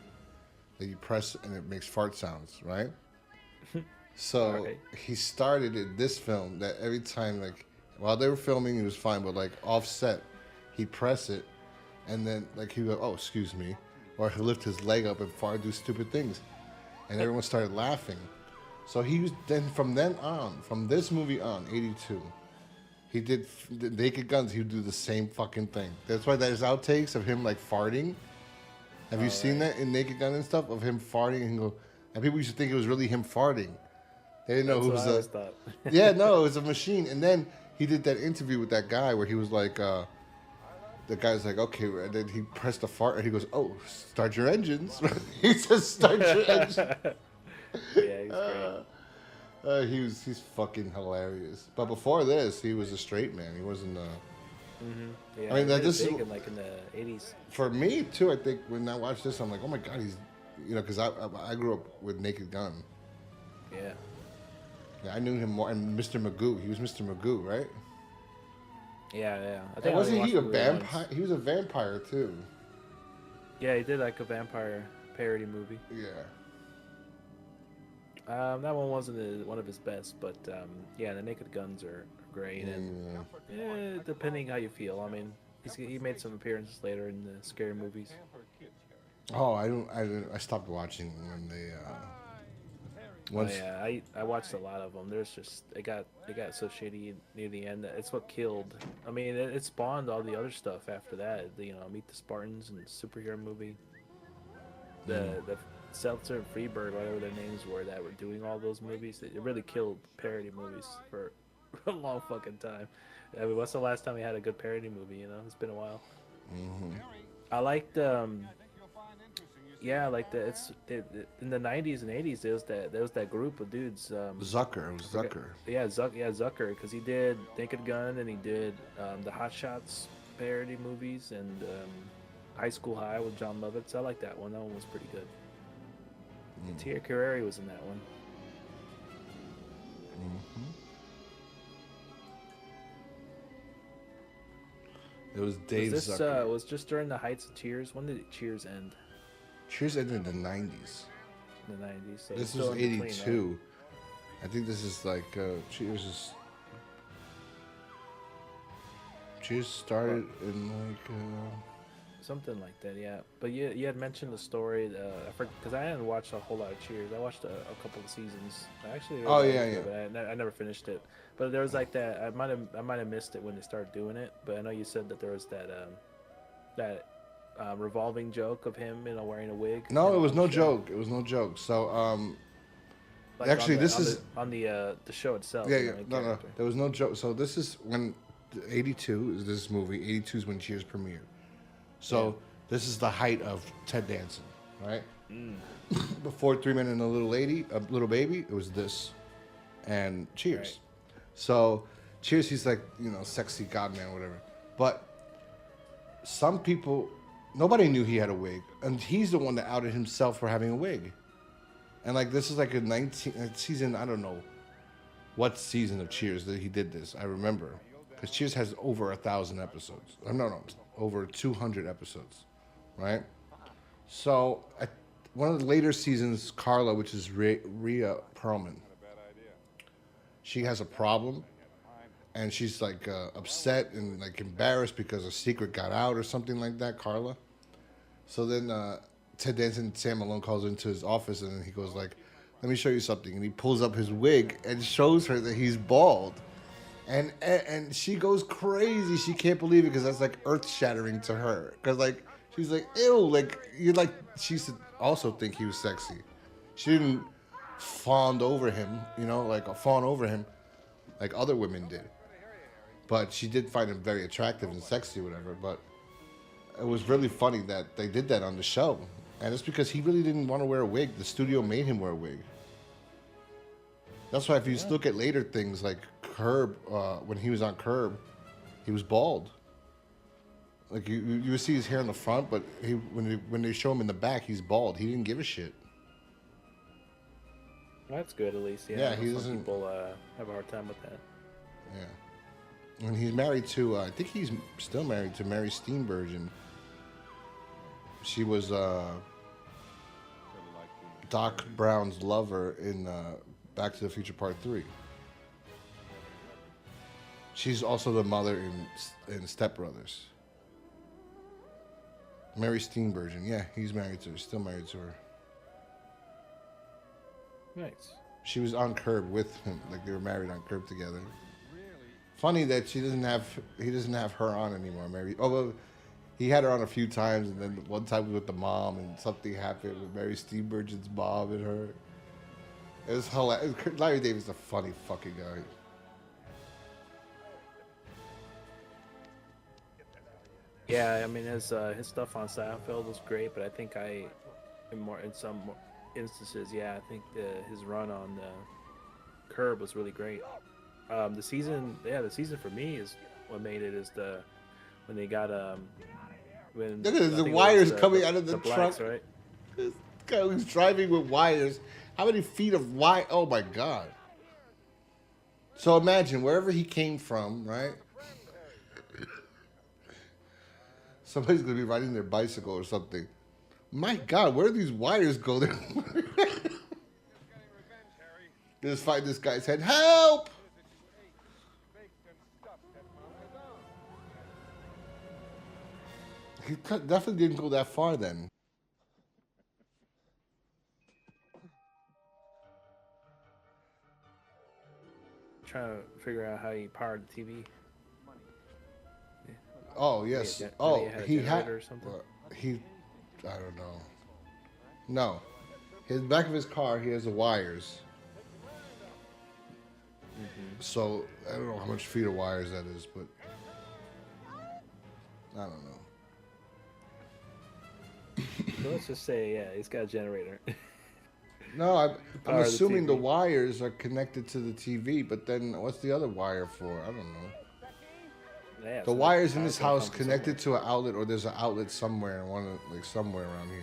that you press and it makes fart sounds, right? So he started in this film that every time, like while they were filming, he was fine, but like offset, he'd press it, and then like he'd go, "Oh, excuse me," or he'd lift his leg up and fart, do stupid things, and everyone started laughing. So he was then from then on, from this movie on, '82. He did the Naked Guns. He would do the same fucking thing. That's why there's outtakes of him like farting. Have you seen that in Naked Gun and stuff of him farting and go? And people used to think it was really him farting. They didn't know who was the. Yeah, no, it was a machine. And then he did that interview with that guy where he was like, the guy's like, okay, and then he pressed the fart and he goes, "Oh, start your engines." He says, "Start your engines." Yeah, he's great. He's fucking hilarious. But before this, he was a straight man. He wasn't. Yeah, I mean, this this is big in, like in the '80s. for me too. I think when I watch this, I'm like, oh my god, he's, because I grew up with Naked Gun. Yeah. Yeah, I knew him more. And Mr. Magoo, he was Mr. Magoo, right? Yeah. I And I wasn't only he a watched the movie vampire? once. He was a vampire too. Yeah, he did like a vampire parody movie. Yeah. That one wasn't one of his best, but yeah, the Naked Guns are great, and depending how you feel. I mean, he made some appearances later in the scary movies. Oh, I stopped watching when they. Oh, yeah, I watched a lot of them. There's just it got so shitty near the end that it's what killed. I mean, it spawned all the other stuff after that. Meet the Spartans and superhero movie. The Seltzer and Freebird, whatever their names were, that were doing all those movies. It really killed parody movies for a long fucking time. I mean, what's the last time we had a good parody movie? It's been a while. I liked yeah, like in the '90s and '80s, there was that group of dudes. Zucker, it was Zucker. Yeah, Zucker, because he did Naked Gun and he did the Hot Shots parody movies and High School High with John Lovitz. I like that one. That one was pretty good. Tia Carrere was in that one. It was Dave Was this Zucker. was just during the heights of Cheers? When did Cheers end? Cheers ended in the '90s. In the '90s. So This it's still was in between, '82. right? I think this is like Cheers is. Cheers started in like. Something like that, yeah. But you had mentioned the story, because I hadn't watched a whole lot of Cheers. I watched a couple of seasons. I actually really liked it, but I never finished it. But there was like that. I might have missed it when they started doing it. But I know you said that there was that revolving joke of him, wearing a wig. No, it was no joke. It was no joke. So Like actually, this is on the show itself. yeah, the yeah. main No, character. there was no joke. So this is when '82 is this movie. '82 is when Cheers premiered. So this is the height of Ted Danson, right? Before 3 Men and a Little Baby, it was this, and Cheers. Right. So Cheers, he's like sexy godman, whatever. But some people, nobody knew he had a wig, and he's the one that outed himself for having a wig. And like this is like a season, I don't know what season of Cheers that he did this. I remember because Cheers has over 1,000 episodes. No, over 200 episodes, right? So one of the later seasons, Carla, which is Rhea Perlman, she has a problem, and she's like upset and like embarrassed because a secret got out or something like that. Carla. So then Ted Danson, Sam Malone calls into his office, and he goes like, "Let me show you something," and he pulls up his wig and shows her that he's bald. And she goes crazy. She can't believe it because that's like earth shattering to her. Because like she's like, ew, like she should also think he was sexy. She didn't fawn over him, like other women did. But she did find him very attractive and sexy, whatever. But it was really funny that they did that on the show, and it's because he really didn't want to wear a wig. The studio made him wear a wig. That's why if you look at later things like Curb, when he was on Curb, he was bald. Like you would see his hair in the front, but when they show him in the back, he's bald. He didn't give a shit. That's good, at least. Yeah, Yeah, he some doesn't- people have a hard time with that. Yeah. And he's married to, I think he's still married to Mary Steenburgen. She was Doc Brown's lover in Back to the Future Part 3. She's also the mother in Step Brothers. Mary Steenburgen. Yeah, he's married to her. Still married to her. Nice. She was on Curb with him. Like they were married on Curb together. Funny that he doesn't have her on anymore. Mary. Oh well, he had her on a few times, and then one time was with the mom, and something happened with Mary Steenburgen's mom and her. It was hilarious. Larry David's a funny fucking guy. Yeah, I mean his stuff on Seinfeld was great, but I think in some instances, yeah, I think his run on Curb was really great. The season for me is what made it is when they got when Look at I the think it wires was, coming out of the blacks, truck. right? This guy was driving with wires. How many feet of wire? Oh my god! So imagine wherever he came from, right? Somebody's gonna be riding their bicycle or something. My God, where do these wires go there? Just find this guy's head. Help! He definitely didn't go that far then. Trying to figure out how he powered the TV. Oh yes. Maybe Oh, had a he had. generator or something? I don't know. No, his back of his car, he has the wires. So I don't know how much feet of wires that is, but I don't know. So let's just say, yeah, he's got a generator. No, I'm Power the assuming the TV. wires are connected to the TV, but then what's the other wire for? I don't know. Yeah, The so wires in power's this gonna house come from connected to an outlet, or there's an outlet somewhere in somewhere around here.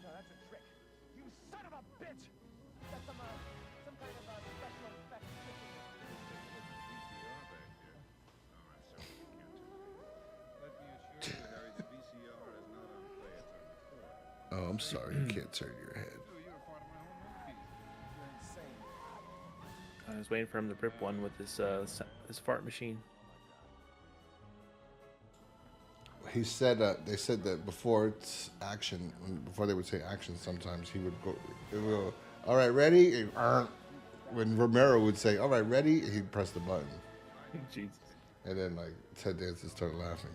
No, that's a trick. You son of a bitch! That's some kind of special effect. Oh, I'm sorry, you can't turn your head. I was waiting for him to rip one with his fart machine. He said they said that before it's action, before they would say action, sometimes he would go, all right, ready? And, when Romero would say, all right, ready, he'd press the button. Jesus. And then, like, Ted Danson started laughing.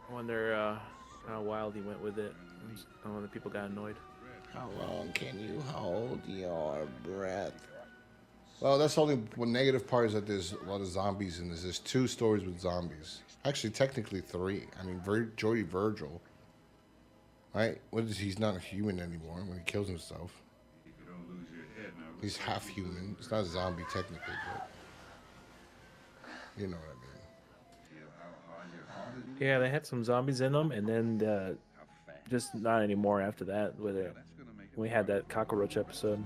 I wonder how wild he went with it. I wonder if people got annoyed. How long can you hold your breath? Well, that's only one negative part is that there's a lot of zombies in this. There's 2 stories with zombies. Actually, technically 3. I mean, Jody Virgil, right? He's not a human anymore when he kills himself. He's half human. It's not a zombie technically, but you know what I mean. Yeah, they had some zombies in them, and then just not anymore after that. We had that cockroach episode.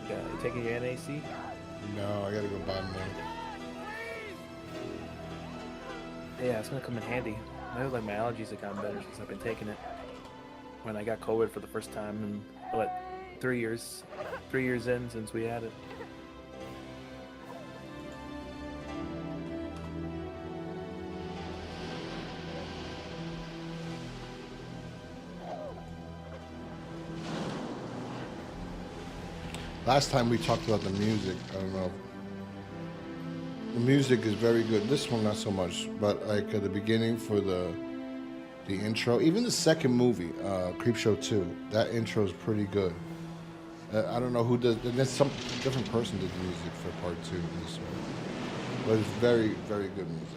You taking your NAC? No, I gotta go buy more. Yeah, it's gonna come in handy. I feel like my allergies have gotten better since I've been taking it. When I got COVID for the first time in, what, 3 years? 3 years in since we had it. Last time we talked about the music, I don't know. The music is very good. This one not so much, but like at the beginning for the intro, even the second movie, Creepshow 2, that intro is pretty good. I don't know who does. And there's some different person did the music for part 2 of this one, but it's very, very good music.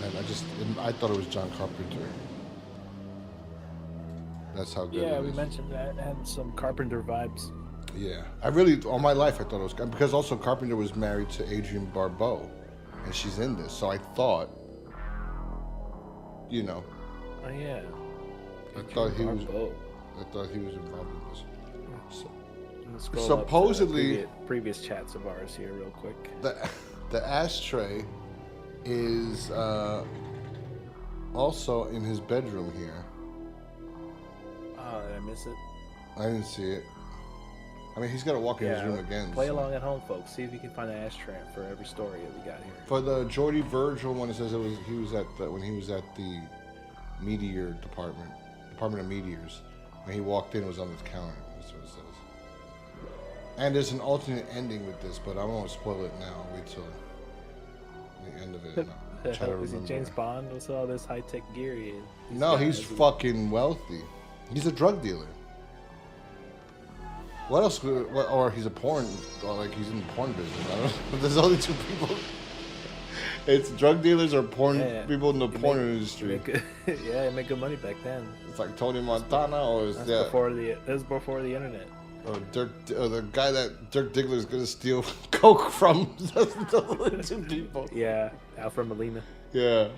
And I thought it was John Carpenter. That's how good. Yeah, it we is. mentioned that. It had some Carpenter vibes. Yeah, I really, all my life, I thought it was because also Carpenter was married to Adrienne Barbeau, and she's in this. So I thought, you know, Oh yeah. I thought he was Barbeau. involved in this. So, Let's scroll supposedly, up to previous chats of ours here real quick. the ashtray is also in his bedroom here. Oh, did I miss it? I didn't see it. I mean, he's got to walk in his room again. Play so. along at home, folks. See if you can find an ashtray for every story that we got here. For the Geordie Virgil one, it says when he was at the Meteor Department of Meteors. When he walked in, it was on the counter. That's what it says. And there's an alternate ending with this, but I won't spoil it now. Wait till the end of it. And I'll try to Is he remember. James Bond? What's all this high tech gear he is? No, he's fucking wealthy. He's a drug dealer. What else? Or he's a porn, or like he's in the porn business. I don't know. There's only two people. It's drug dealers or porn people in the porn industry. Yeah, make good money back then. It's like Tony Montana, or is that Before the internet. or the guy that Dirk Diggler is gonna steal coke from? Those only two people. Yeah, Alfred Molina. Yeah.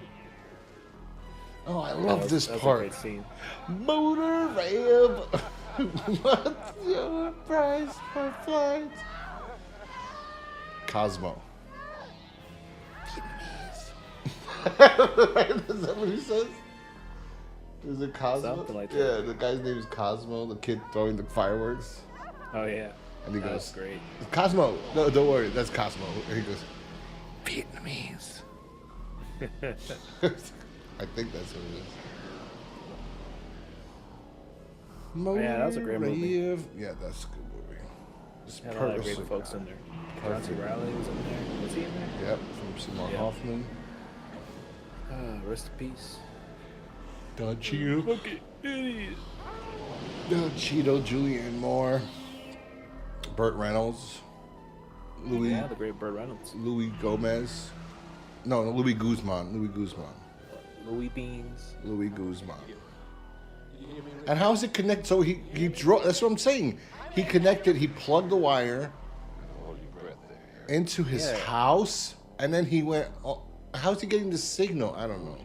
Oh, I love this That was a part. great scene. Motor ramp. What's your price for flight? Cosmo. Is that what he says? Is it Cosmo? Something like that. Yeah, the guy's name is Cosmo, the kid throwing the fireworks. Oh yeah. And he That goes, was great. Cosmo. No, don't worry, that's Cosmo. And he goes, Vietnamese. I think that's what it is. Yeah, that was a great movie. Yeah, that's a good movie. It's Had a lot of purposely- great folks in there. John C. Perfect. Reilly was in there. Was he in there? Yep, from Seymour Yeah. Hoffman. Rest in peace. Don Cheadle. Fucking idiot. Don Cheadle, Julianne Moore. Burt Reynolds. Louis Yeah, the great Burt Reynolds. Louis Gomez. No, Louis Guzman. Louis Guzman. Louis Beans. Louis Guzman. And how is it connected? So he drove. That's what I'm saying. He connected. He plugged the wire into his house, and then he went. How's he getting the signal? I don't know.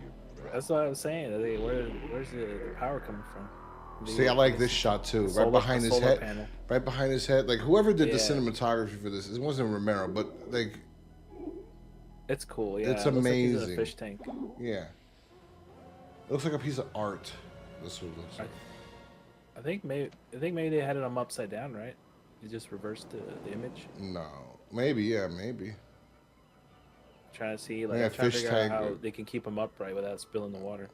That's what I was saying. Where's the power coming from? See, I like this shot too. Solar- Right behind his solar head. panel. Right behind his head. Like whoever did the Yeah. cinematography for this, it wasn't Romero, but like, It's cool. Yeah, It's it looks like he's in amazing. a fish tank. yeah, it looks like a piece of art. This one looks like. I think maybe they had it upside down, right? You just reversed the image. No, maybe, yeah, maybe. Trying to see, like, Yeah, trying to fish figure out tank. how they can keep them upright without spilling the water.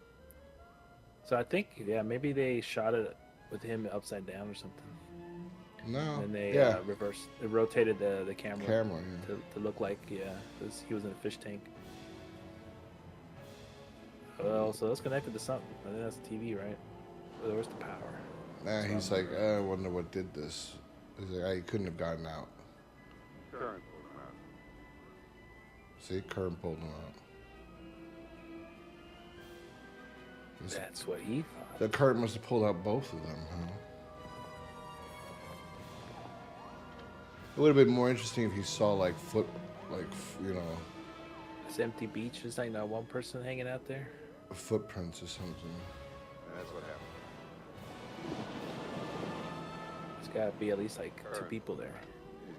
So I think, yeah, maybe they shot it with him upside down or something, No, and they yeah, rotated the camera, camera. Yeah. to look like he was in a fish tank. Well, so that's connected to something. I think that's the TV, right? Where's the power? Nah, he's like, I wonder what did this. He's like, I couldn't have gotten out. See, current pulled him out. That's what he thought. The current must have pulled out both of them, huh? It would have been more interesting if he saw like This empty beach is like not one person hanging out there. footprints or something. That's what happened. There's got to be at least like two people there. He's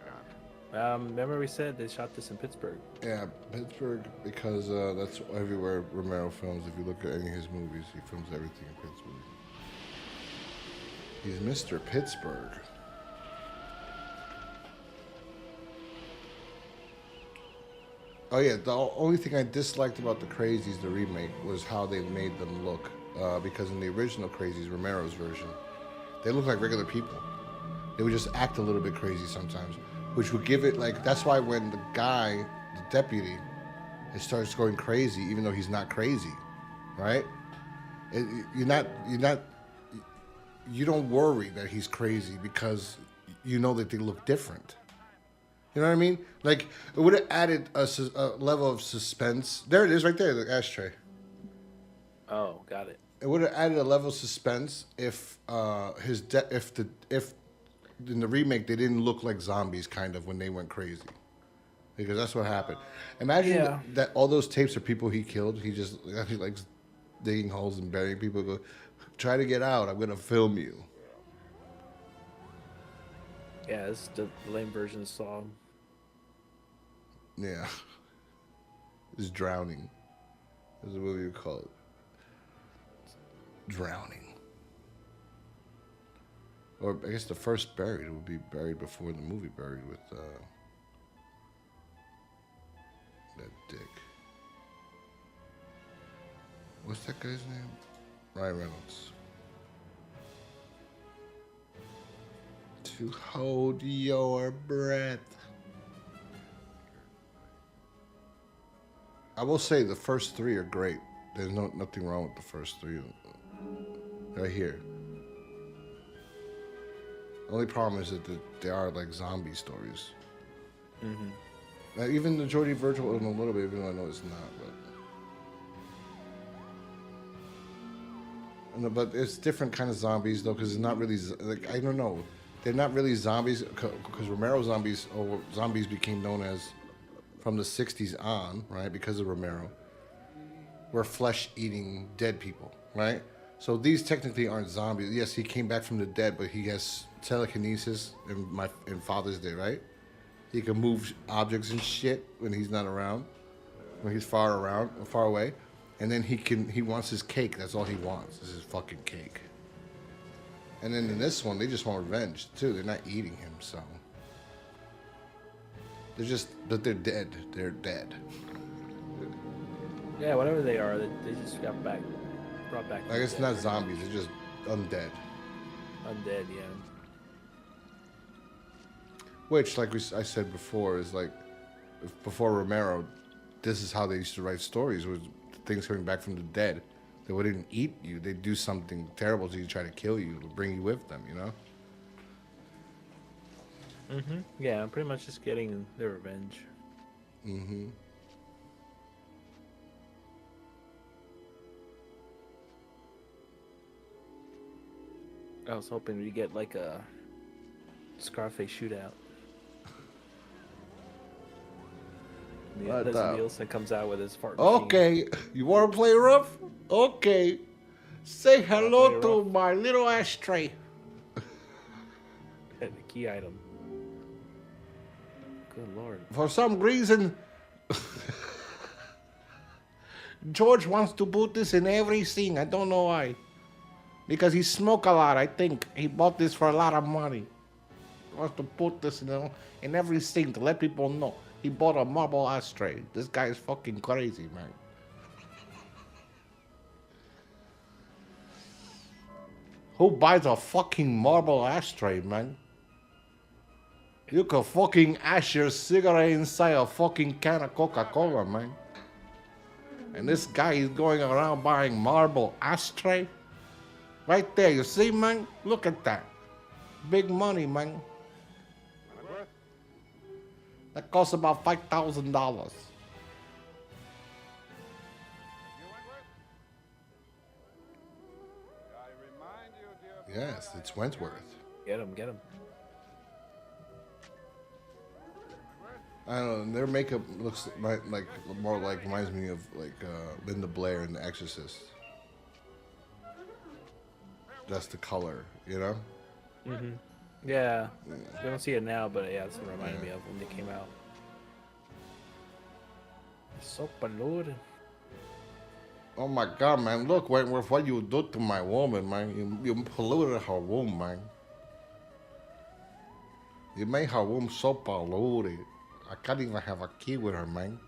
gone. Remember we said they shot this in Pittsburgh. Yeah, Pittsburgh, because that's everywhere Romero films. If you look at any of his movies, he films everything in Pittsburgh. He's Mr. Pittsburgh. Oh yeah, the only thing I disliked about the Crazies, the remake, was how they made them look. Because in the original Crazies, Romero's version, they look like regular people. They would just act a little bit crazy sometimes, which would give it like. That's why when the guy, the deputy, he starts going crazy, even though he's not crazy, right? You don't worry that he's crazy because you know that they look different. You know what I mean? Like, it would have added a level of suspense. There it is, right there, the ashtray. Oh, got it. It would have added a level of suspense if if in the remake they didn't look like zombies, kind of, when they went crazy, because that's what happened. Imagine Yeah. that all those tapes are people he killed. He likes digging holes and burying people. Go, try to get out. I'm gonna film you. Yeah, it's the lame version of Saw. Yeah. It's Drowning. There's a movie called Drowning. Or I guess the first Buried would be Buried before the movie Buried with that dick. What's that guy's name? Ryan Reynolds. To hold your breath. I will say the first three are great. There's nothing wrong with the first three. Right here. The only problem is that they are like zombie stories. Mm-hmm. Even the Jordy Virgil one a little bit, even though I know it's not. But it's different kind of zombies though, because it's not really like, I don't know. They're not really zombies because Romero zombies, or zombies became known as from the 60s on, right? Because of Romero, were flesh-eating dead people, right? So these technically aren't zombies. Yes, he came back from the dead, but he has telekinesis in Father's Day, right? He can move objects and shit when he's not around, when he's far away, and then he wants his cake. That's all he wants is his fucking cake. And then in this one, they just want revenge too. They're not eating him, so they're dead. They're dead. Yeah, whatever they are, they just got brought back. I guess it's not zombies. They're just undead. Undead, yeah. Which, like I said before, is like before Romero, this is how they used to write stories: was things coming back from the dead. They wouldn't eat you. They'd do something terrible to you, try to kill you, to bring you with them. You know. Mm-hmm. Yeah, pretty much just getting their revenge. Mm-hmm. I was hoping we get like a Scarface shootout. Yeah, Nielsen comes out with his fart machine. Okay, you want to play rough? Okay. Say hello to my little ashtray. The key item. Good lord. For some reason, George wants to put this in every scene. I don't know why. Because he smoked a lot, I think. He bought this for a lot of money. He wants to put this in every scene to let people know. He bought a marble ashtray. This guy is fucking crazy, man. Who buys a fucking marble ashtray, man? You could fucking ash your cigarette inside a fucking can of Coca-Cola, man. And this guy is going around buying marble ashtray? Right there, you see, man? Look at that. Big money, man. That costs about $5,000. Yes, it's Wentworth. Get him. I don't know. Their makeup looks like more like reminds me of like Linda Blair in The Exorcist. That's the color, you know. Mm-hmm. Yeah, we don't see it now, but yeah, that's what it reminded me of when they came out. It's so polluted. Oh my God, man! Look, Wentworth, what you do to my woman, man? You polluted her womb, man. You made her womb so polluted. I can't even have a kid with her, man.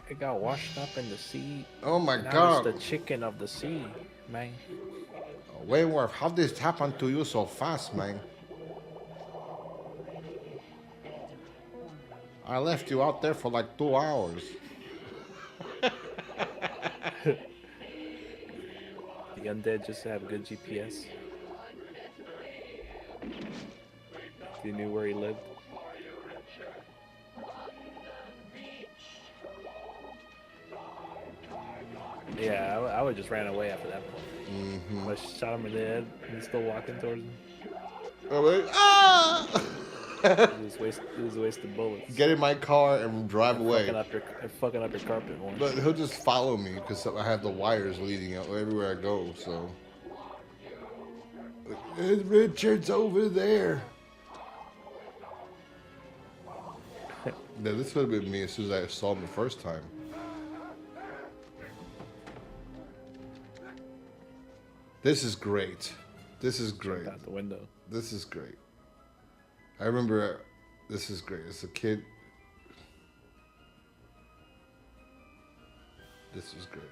It got washed up in the sea. Oh my now God! It's the chicken of the sea, man. Wentworth, how did this happen to you so fast, man? I left you out there for like 2 hours. The undead just have good GPS. you knew where he lived. Yeah, I would just ran away after that point. I shot him in the head, and he's still walking towards him. I'm like, ah! He was wasting bullets. Get in my car and drive away. Fucking up your carpet more. But he'll just follow me because I have the wires leading out everywhere I go. So, Richard's over there. Yeah, this would have been me as soon as I saw him the first time. This is great. This is great. Out the window. This is great. I remember. This is great. As a kid, this was great.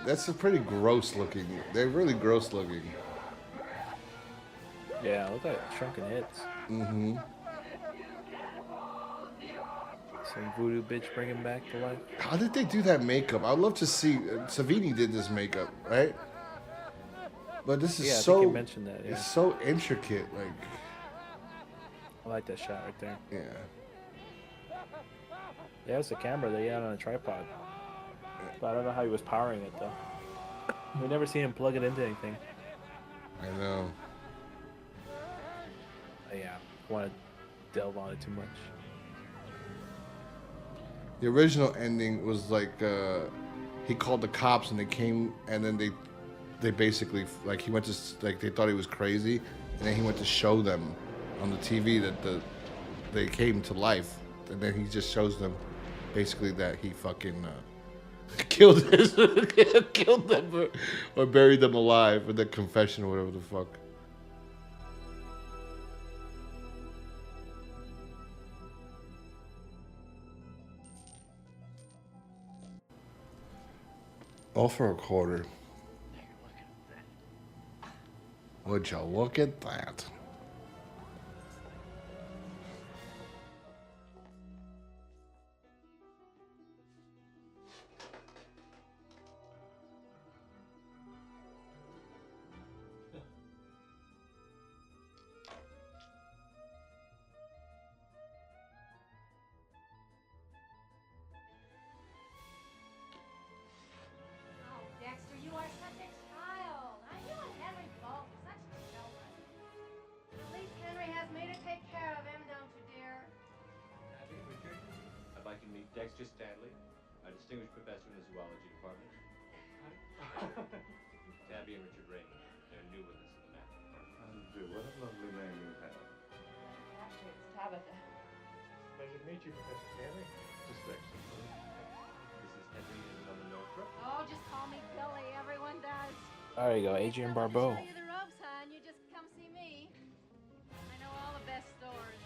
That's a pretty gross looking. They're really gross looking. Yeah, look like shrunken heads. Mm-hmm. Some voodoo bitch bring him back to life. How did they do that makeup? I'd love to see. Savini did this makeup, right? But this is I so. think you mentioned that. Yeah. It's so intricate. Like. I like that shot right there. Yeah. Yeah, it's a camera that he had on a tripod. But I don't know how he was powering it though. We never seen him plug it into anything. I know. But yeah, I want to delve on it too much. The original ending was like he called the cops and they came and then they basically like he went to like they thought he was crazy and then he went to show them on the TV that they came to life and then he just shows them basically that he fucking killed them or buried them alive with the confession or whatever the fuck. All for a quarter. Would you look at that? Dexter, you are such a child. I knew Henry both such children. At least Henry has me to take care of him, don't you, dear? Abby, Richard, I'd like you to meet Dexter Stanley, a distinguished professor in the zoology department. Tabby and Richard Raymond. They're new with us in the math department. What a lovely name you have. Actually, it's Tabitha. Pleasure to meet you, Professor Stanley. Just Dexter. This is Henry and Mother Northrop. Oh, just call me Billy. Everyone does. There you go, Adrienne Barbeau. Show you the ropes, hon. You just come see me. I know all the best stores.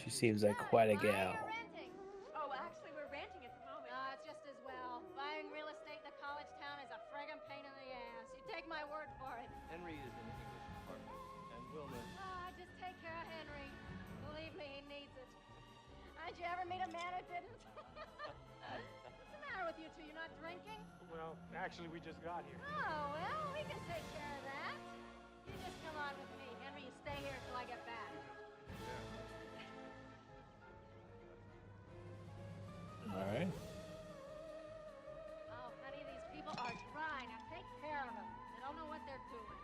She seems like quite a gal. Buying or renting? Oh, actually, we're renting at the moment. It's just as well. Buying real estate in a college town is a friggin' pain in the ass. You take my word for it. Henry is in the English department, and Wilma. Just take care of Henry. Believe me, he needs it. Did you ever meet a man who didn't? What's the matter with you two? You're not drinking? Well, actually, we just got here. Oh, well, we can take care of that. You just come on with me. Henry, you stay here till I get back. All right. Oh, honey, these people are dry. Now take care of them. They don't know what they're doing.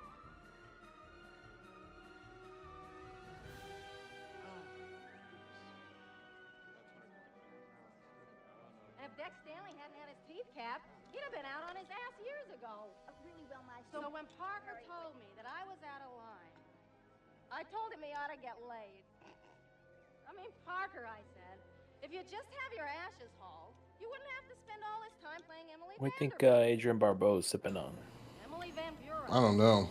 If Dex Stanley hadn't had his teeth capped, he'd have been out on his ass years ago. Really well, my So when Parker told me that I was out of line, I told him he ought to get laid. I mean, Parker, I said, if you just have your ashes hauled, you wouldn't have to spend all this time playing Emily What do you think Vanderbilt. Adrienne Barbeau is sipping on? Emily Van Buren. I don't know.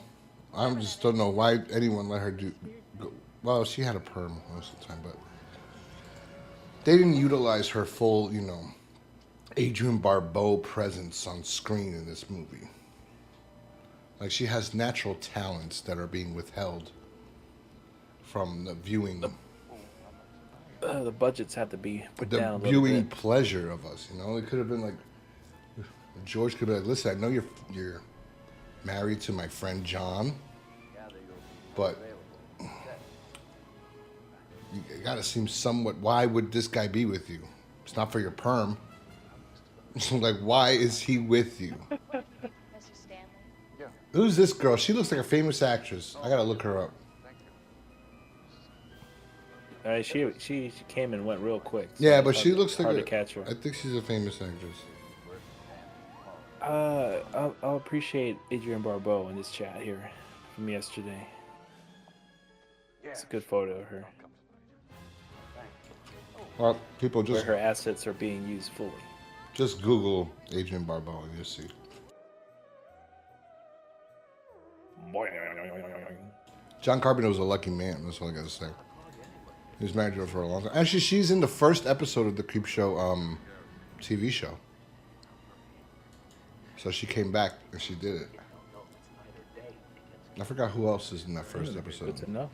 I just don't know why anyone let her do. Well, she had a perm most of the time, but they didn't utilize her full, Adrienne Barbeau presence on screen in this movie. Like she has natural talents that are being withheld from the viewing, The budgets have to be put the down a little viewing bit. pleasure of us. You know, it could have been like George could be like, "Listen, I know you're married to my friend John, but you gotta seem somewhat. Why would this guy be with you? It's not for your perm. Like, why is he with you? Mr. Stanley? Who's this girl? She looks like a famous actress. I gotta look her up. All right, she came and went real quick. so Yeah, it's but she hard- looks like hard to catch her. I think she's a famous actress. I'll appreciate Adrienne Barbeau in this chat here from yesterday. It's a good photo of her, Well, people where just her assets are being used fully. just Google Adrienne Barbeau and you'll see. John Carpenter was a lucky man. That's all I gotta say. He was married to her for a long time. Actually, she's in the first episode of the Creepshow TV show. So she came back and she did it. I forgot who else is in that first episode. Good to know.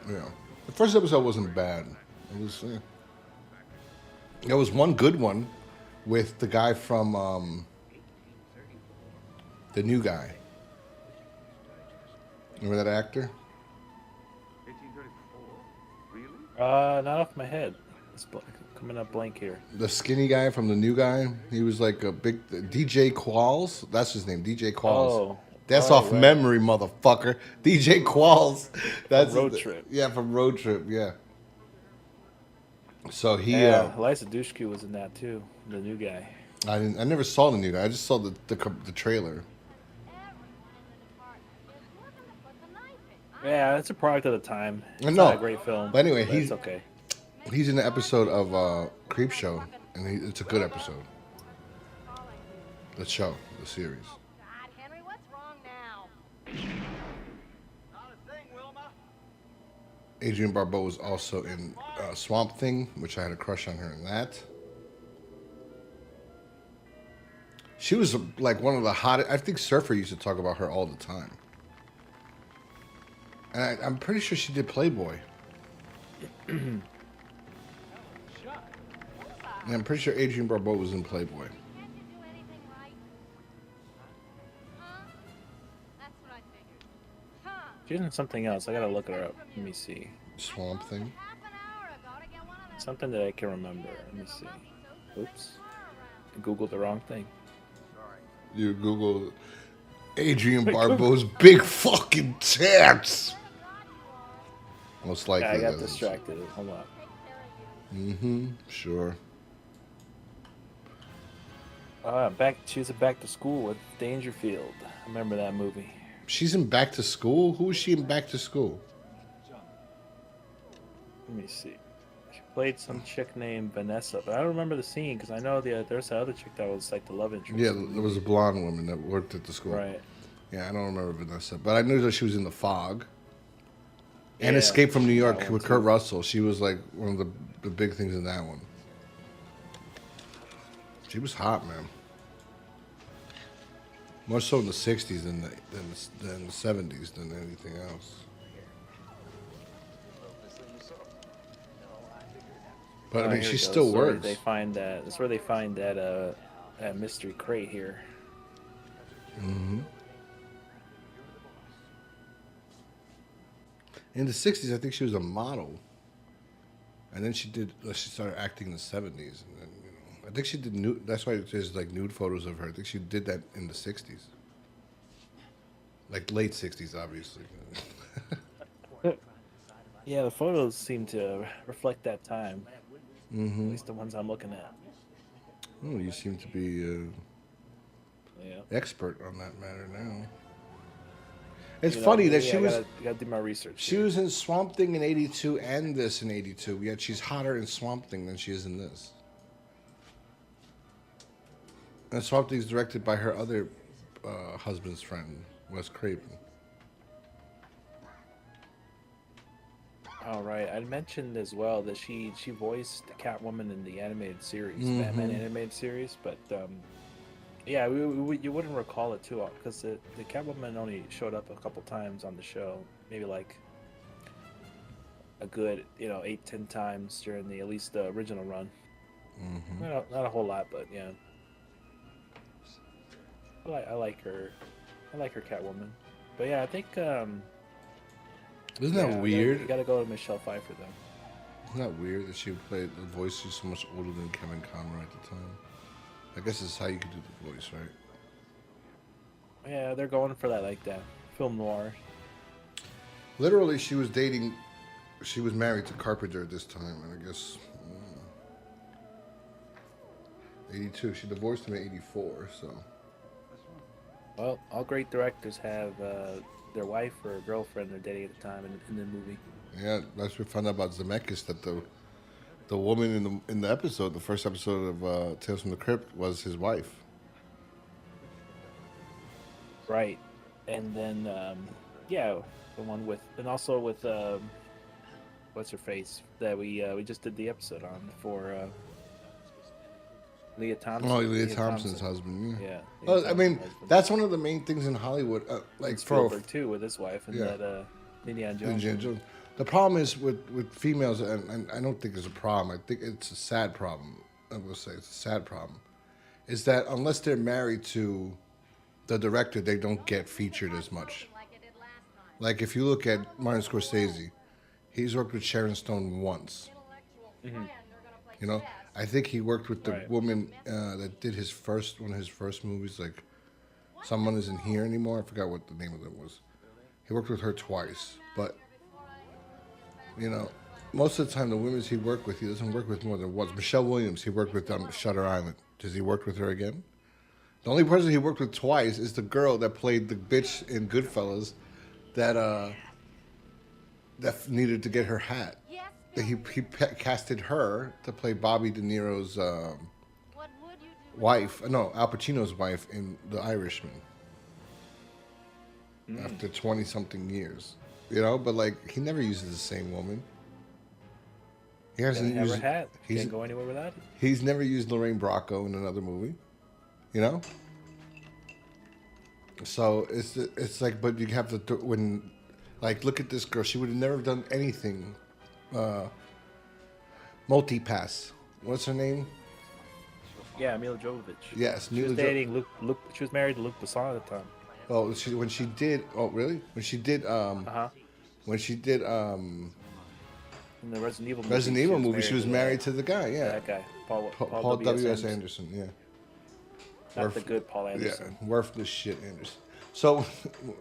Yeah, the first episode wasn't bad. It was. There was one good one with the guy from the new guy. Remember that actor? 1834? Really? Not off my head. It's coming up blank here. The skinny guy from the new guy. He was like a big DJ Qualls. That's his name, DJ Qualls. Oh, That's oh, off right. memory, motherfucker. DJ Qualls. That's Road Trip. Yeah, from Road Trip. Yeah. So he. Yeah, Eliza Dushku was in that too. The new guy. I never saw the new guy. I just saw the trailer. Yeah, it's a product of the time. It's I know. not a great film. But anyway, it's okay. He's in the episode of Creepshow, and it's a good episode. The show, the series. God, Henry, what's wrong now? Not a thing, Wilma. Adrienne Barbeau was also in Swamp Thing, which I had a crush on her in that. She was like one of the hottest. I think Surfer used to talk about her all the time. And I'm pretty sure she did Playboy. And I'm pretty sure Adrienne Barbeau was in Playboy. Can't you do anything right? Huh? That's what I figured. Huh? She's in something else. I gotta look her up. Let me see. Swamp Thing. Half an hour ago to get one of them. Something that I can remember. Let me see. Oops. I Googled the wrong thing. You Google Adrienne Barbeau's big fucking tits. Most likely. Yeah, I got that is. distracted. Hold on. Mm-hmm. Sure. She was Back to School with Dangerfield. I remember that movie. She's in Back to School? Who is she in Back to School? Let me see. She played some chick named Vanessa, but I don't remember the scene because I know there's that other chick that was like the love interest. Yeah, there was a blonde woman that worked at the school. Right. Yeah, I don't remember Vanessa, but I knew that she was in The Fog. And Yeah, Escape from New York that one with too. Kurt Russell. She was like one of the big things in that one. She was hot, man. More so in the 60s than the 70s than anything else. But I mean, here she it still goes. Sorry, works. They find that. That's where they find that mystery crate here. Mm-hmm. In the 60s, I think she was a model. And then she started acting in the 70s. And then, I think she did nude. That's why there's like nude photos of her. I think she did that in the 60s. Like late 60s, obviously. Yeah, the photos seem to reflect that time. Mm-hmm. At least the ones I'm looking at. Oh, you seem to be Yeah. expert on that matter now. It's You know, funny that yeah, she was... I gotta do my research. She here. was in Swamp Thing in 82 and this in 82, yet she's hotter in Swamp Thing than she is in this. And Swamp Thing is directed by her other husband's friend, Wes Craven. All right, I mentioned as well that she voiced Catwoman in the animated series, Mhm. Batman animated series, but yeah, you wouldn't recall it too because the Catwoman only showed up a couple times on the show, maybe like a good 8-10 times during at least the original run. Mm-hmm. Not a whole lot, but yeah. I like her. I like her Catwoman. But yeah, I think Isn't that weird? You gotta go to Michelle Pfeiffer though. Isn't that weird that she played the voice? She's so much older than Kevin Conroy at the time. I guess it's how you could do the voice, right? Yeah, they're going for that film noir. Literally, she was married to Carpenter at this time, and I guess 82. She divorced him in 84, so. Well, all great directors have their wife or girlfriend they're dating at the time in the movie. Yeah, that's what we found out about Zemeckis, that the woman in the episode, the first episode of Tales from the Crypt, was his wife. Right, and then the one with, and also with what's her face that we just did the episode on for Leah Thompson. Oh, Leah Thompson's husband. Yeah. Well, I mean, that's one of the main things in Hollywood. Like Spielberg too, with his wife and that Indiana Jones. The problem is with females, and I don't think it's a problem. I think it's a sad problem. I will say it's a sad problem. Is that unless they're married to the director, they don't get featured as much. Like if you look at Martin Scorsese, he's worked with Sharon Stone once. Mm-hmm. You know, I think he worked with the woman that did one of his first movies, like Someone Isn't Here Anymore. I forgot what the name of it was. He worked with her twice, but most of the time the women he worked with, he doesn't work with more than once. Michelle Williams, he worked with Shutter Island. Does he work with her again? The only person he worked with twice is the girl that played the bitch in Goodfellas that needed to get her hat. He casted her to play Bobby De Niro's wife. No, Al Pacino's wife in The Irishman. After 20-something years. But like, he never uses the same woman. He hasn't used her hat. Can't go anywhere without it. He's never used Lorraine Bracco in another movie. So it's like, but you have to look at this girl. She would have never done anything. Multipass. What's her name? Yeah, Mila Jovovich. Yes, she was dating Luke. She was married to Luke Besson at the time. Oh, when she did. Oh, really? When she did. When she did. In the Resident Evil movie, she was married to the guy. Yeah. That guy, Paul W.S. Anderson. Yeah. Not the good Paul Anderson. Yeah, worthless shit Anderson. So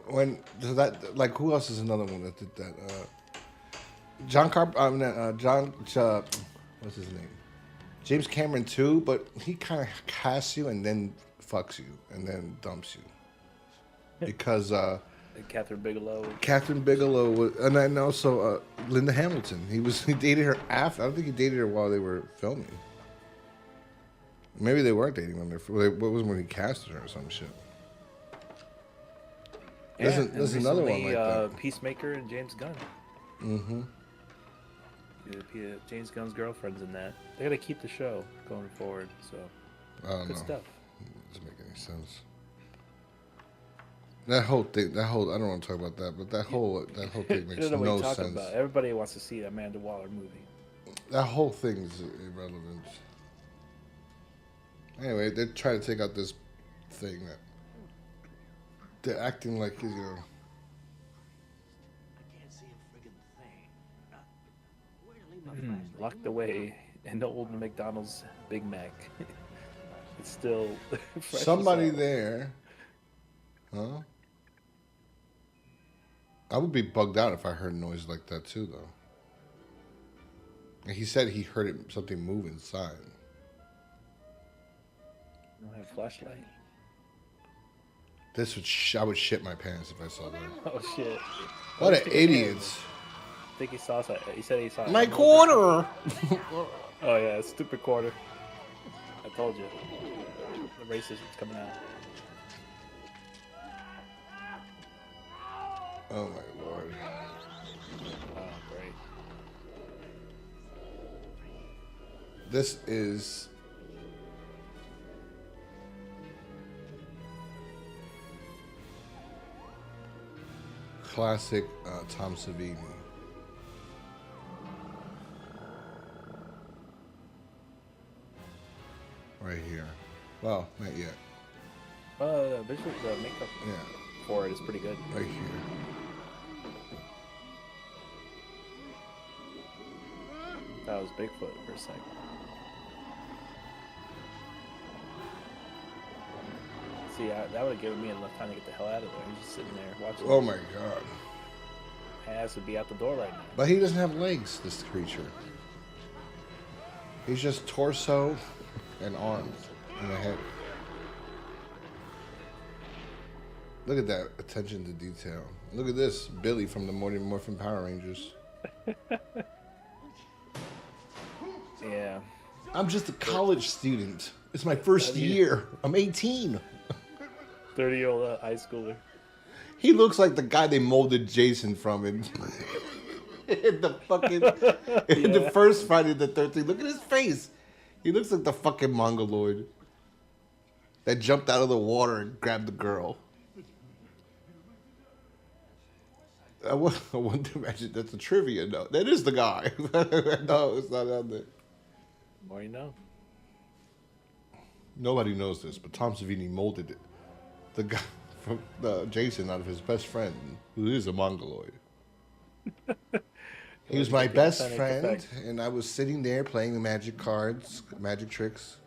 who else is another one that did that? What's his name? James Cameron too, but he kind of casts you and then fucks you and then dumps you because Catherine Bigelow. And then also Linda Hamilton. He dated her after. I don't think he dated her while they were filming. Maybe they weren't dating when what was when he casted her or some shit. There's another one like that. Peacemaker and James Gunn. Mm-hmm. James Gunn's girlfriend's in that. They gotta keep the show going forward. So good stuff. Doesn't make any sense. That whole thing. I don't want to talk about that, but that whole thing makes no sense. About. Everybody wants to see that Amanda Waller movie. That whole thing is irrelevant. Anyway, they're trying to take out this thing that they're acting like, I can't see a friggin' thing. Where to leave my flashlight? Locked away in the old McDonald's Big Mac. It's still fresh. Somebody there, huh? I would be bugged out if I heard noise like that too, though. And he said he heard something move inside. I don't have a flashlight. I would shit my pants if I saw that. Oh shit! What an idiots! I think he saw something. He said he saw my quarter. Oh yeah, stupid quarter. I told you, the racist is coming out. Oh my lord! Oh great! This is. Classic Tom Savini. right here. Well, not yet. Visual, the makeup Yeah, for it is pretty good. right here. That was Bigfoot for a sec. See, that would have given me enough time to get the hell out of there. I'm just sitting there watching. Oh my god. My ass would be out the door right now. But he doesn't have legs, this creature. He's just torso and arms and a head. Look at that attention to detail. Look at this, Billy from the Mighty Morphin Power Rangers. Yeah. I'm just a college student. It's my first year. I'm 18. 30-year-old high schooler. He looks like the guy they molded Jason from in the fucking in the first Friday the 13th. Look at his face. He looks like the fucking mongoloid that jumped out of the water and grabbed the girl. I want to imagine that's a trivia. No, that is the guy. No, it's not on there. The more you know. Nobody knows this, but Tom Savini molded it. The guy from Jason out of his best friend, who is a mongoloid. He was my best friend, and I was sitting there playing the magic cards, magic tricks.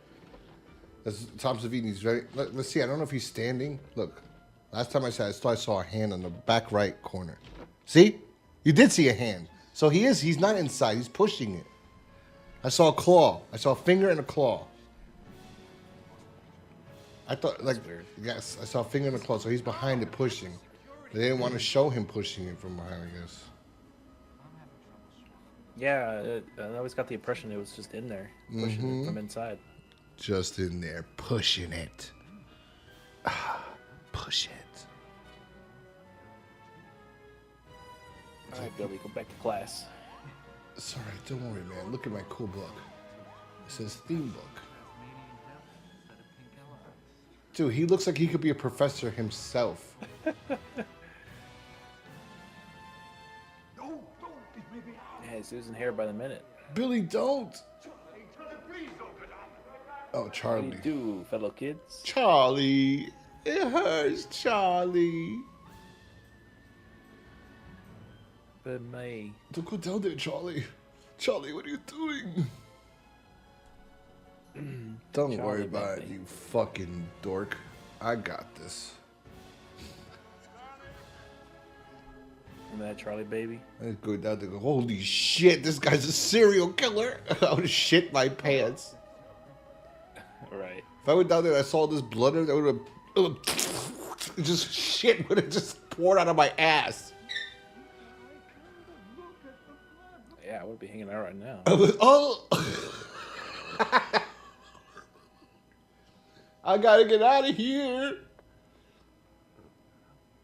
That's, Tom Savini's very. Let's see. I don't know if he's standing. Look, last time I saw a hand on the back right corner. See, you did see a hand. So he is. He's not inside. He's pushing it. I saw a claw. I saw a finger and a claw. I thought, like, yes, I saw a finger and a claw. So he's behind it pushing. They didn't want to show him pushing it from behind, I guess. Yeah, I always got the impression it was just in there, pushing it from inside. Just in there, pushing it. Push it. All right, Billy, go back to class. It's all right, don't worry, man. Look at my cool book. It says theme book. Dude, he looks like he could be a professor himself. Yeah, he's losing hair by the minute. Billy, don't. Oh, What Charlie. do you do, fellow kids? Charlie. It hurts, Charlie. But my... Don't go down there, Charlie. Charlie, what are you doing? Don't Charlie, worry about it, baby. you fucking dork. I got this. Remember that Charlie baby? I go down there and go, holy shit, this guy's a serial killer. I would shit my pants. Right. If I went down there and I saw this blood, I would have just shit would have just poured out of my ass. Yeah, I would be hanging out right now. I was, oh, I gotta get out of here.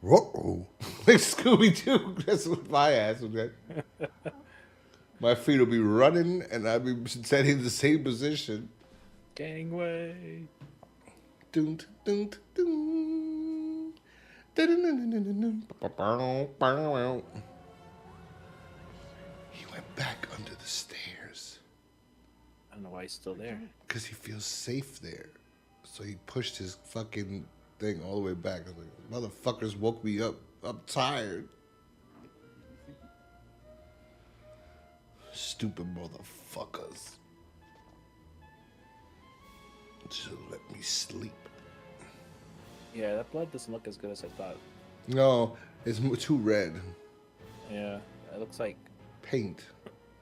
Uh-oh. Like Scooby-Doo. That's what my ass would get. My feet will be running and I'll be standing in the same position. Gangway. Dun, dun, dun, dun. He went back under the stairs. I don't know why he's still there. Because he feels safe there. So he pushed his fucking thing all the way back. I was like, motherfuckers woke me up. I'm tired. Stupid motherfuckers. Just let me sleep. Yeah, that blood doesn't look as good as I thought. No, it's too red. Yeah, it looks like... Paint.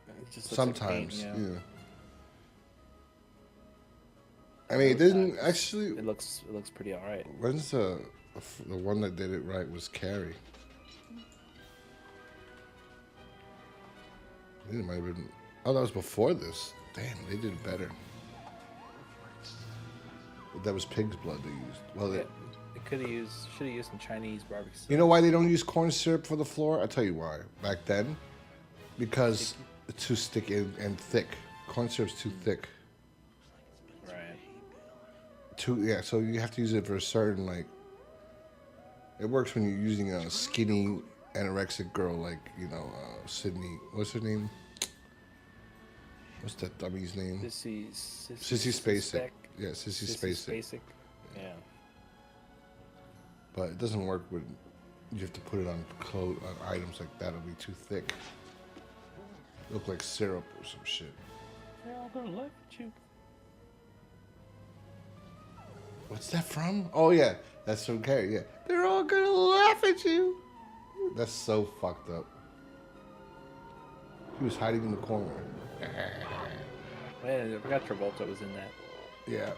It just looks like Sometimes, paint, yeah. I mean, it didn't actually. It looks pretty alright. When's the one that did it right was Carrie. It might have been. Oh, that was before this. Damn, they did better. That was pig's blood they used. Well, It should have used some Chinese barbecue. you know why they don't use corn syrup for the floor? I'll tell you why. Back then, because it's too sticky and thick. Corn syrup's too thick. Right. So you have to use it for a certain, like, it works when you're using a skinny anorexic girl like, Sydney, what's her name? What's that dummy's name? Sissy Sissy Spacek. Yeah, Sissy Spacek. Spacek. Yeah. But it doesn't work when you have to put it on items like that. It'll be too thick. Look like syrup or some shit. They're all gonna laugh at you. What's that from? Oh yeah, that's from Carrie. Yeah, they're all gonna laugh at you. That's so fucked up. He was hiding in the corner. Man, I forgot Travolta was in that. Yeah.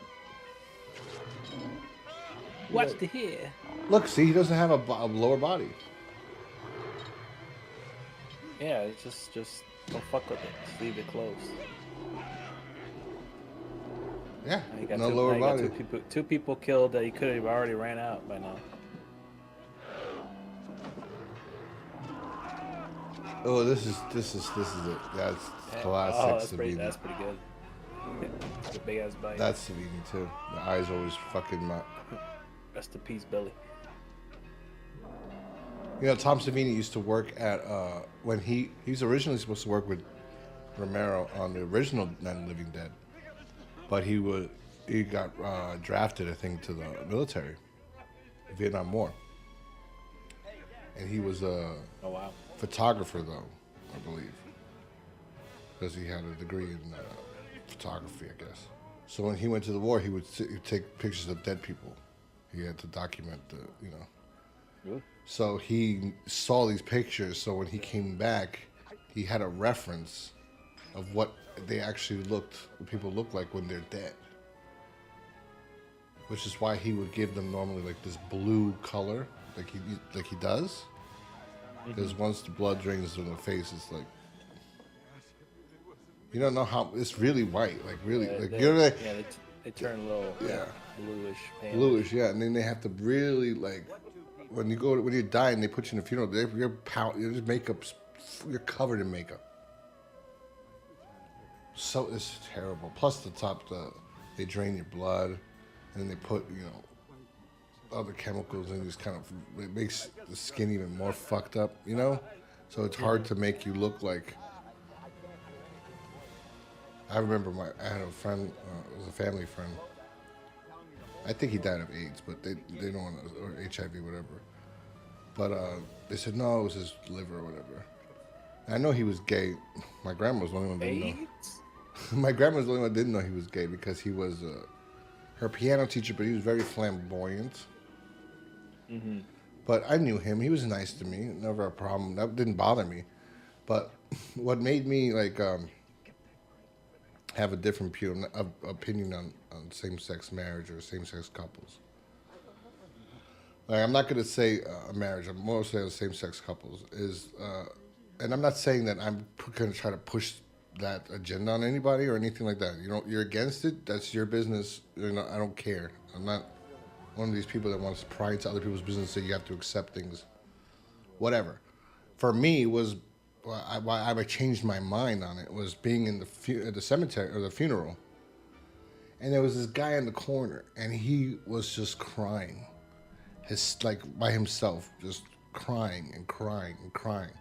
Watch the hair. Look, see, he doesn't have a lower body. Yeah, it's just don't fuck with it. Just leave it closed. Yeah, Now you got no lower now you body. got two people killed that he could have already ran out by now. Oh, this is it. That's classic. Oh, that's pretty Savini. good. The big ass bite. That's Savini too. The eyes always fucking my. Rest in peace, Billy. You know, Tom Savini used to work at when he's originally supposed to work with Romero on the original Night of the Living Dead, but he got drafted, I think, to the military, Vietnam War, and he was a photographer though, I believe, because he had a degree in photography, I guess. So when he went to the war, he'd take pictures of dead people. He had to document the, Really? So he saw these pictures. So when he came back, he had a reference of what they actually what people look like when they're dead. Which is why he would give them normally like this blue color, like he does. Because once the blood drains from the face, it's like you don't know how it's really white, like really, like you know, like, they turn a little bluish, pale. bluish, yeah, and then they have to really like when you're dying, they put you in a funeral. Your makeup, you're covered in makeup. So it's terrible. Plus the top, they drain your blood, and then they put other chemicals in these kind of. It makes the skin even more fucked up, So it's hard to make you look like. I remember I had a friend, it was a family friend. I think he died of AIDS, but they don't want to, or HIV, whatever. But they said, no, it was his liver or whatever. I know he was gay. My grandma was the only one that didn't know. My grandma was the only one that didn't know he was gay because he was her piano teacher, but he was very flamboyant. Mm-hmm. But I knew him. He was nice to me. Never a problem. That didn't bother me. But what made me like have a different opinion on same-sex marriage or same-sex couples. Like, I'm not going to say a marriage. I'm more saying same-sex couples is, and I'm not saying that I'm going to try to push that agenda on anybody or anything like that. You're against it. That's your business. I don't care. I'm not one of these people that wants to pry into other people's business and say you have to accept things. Whatever. For me, why I changed my mind on it was being in the cemetery or the funeral, and there was this guy in the corner, and he was just crying, by himself, just crying and crying and crying,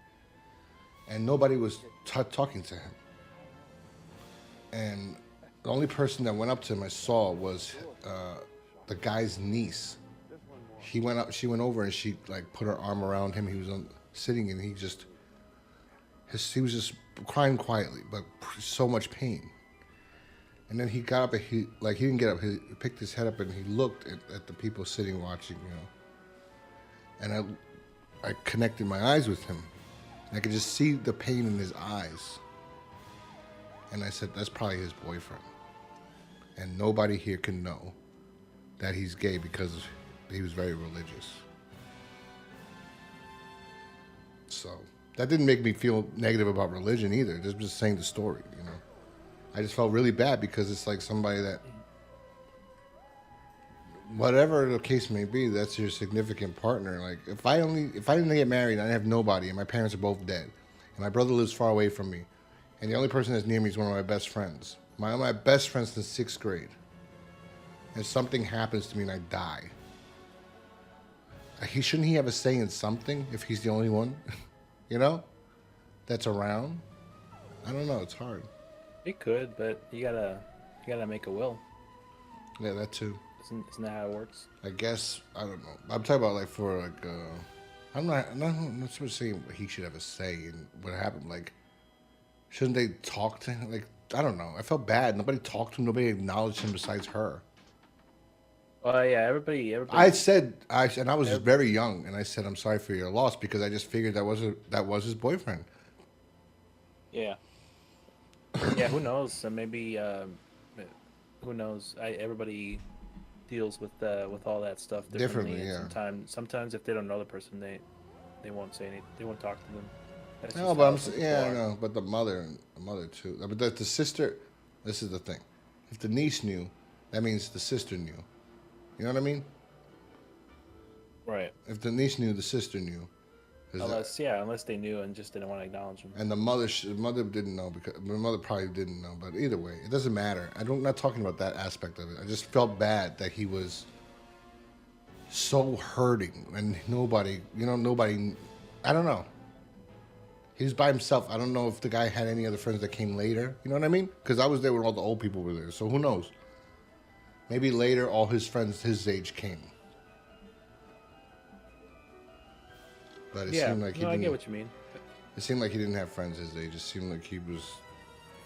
and nobody was talking to him. And the only person that went up to him I saw was the guy's niece. She went over and she like put her arm around him. He was sitting, and he was just crying quietly, but so much pain. And then he got up, and he didn't get up. He picked his head up, and he looked at the people sitting watching, And I connected my eyes with him. And I could just see the pain in his eyes. And I said, that's probably his boyfriend. And nobody here can know that he's gay because he was very religious. So that didn't make me feel negative about religion either. Just saying the story, I just felt really bad because it's like somebody that, whatever the case may be, that's your significant partner. Like if I didn't get married, I have nobody, and my parents are both dead, and my brother lives far away from me, and the only person that's near me is one of my best friends. My best friend since 6th grade. If something happens to me and I die, shouldn't he have a say in something if he's the only one? That's around. I don't know. It's hard. It could, but you gotta make a will. Yeah, that too. Isn't that how it works? I guess I don't know. I'm talking about like for like. I'm not supposed to say he should have a say in what happened. Like, shouldn't they talk to him? Like, I don't know. I felt bad. Nobody talked to him. Nobody acknowledged him besides her. Yeah, everybody. I said and I was very young, and I said I'm sorry for your loss because I just figured that was his boyfriend. Yeah. Yeah, who knows? Maybe who knows? Everybody deals with all that stuff differently. Yeah. Sometimes if they don't know the person, they won't say anything. They won't talk to them. That's No, just but how I know. But the mother too. But the sister. This is the thing. If the niece knew, that means the sister knew. You know what I mean? Right. If the niece knew, the sister knew. Unless they knew and just didn't want to acknowledge him. And the mother didn't know because the mother probably didn't know. But either way, it doesn't matter. I'm not talking about that aspect of it. I just felt bad that he was so hurting and nobody. I don't know. He was by himself. I don't know if the guy had any other friends that came later. You know what I mean? Because I was there when all the old people were there. So who knows? Maybe later all his friends his age came. But it seemed like I get what you mean. It seemed like he didn't have friends his age. It seemed like he was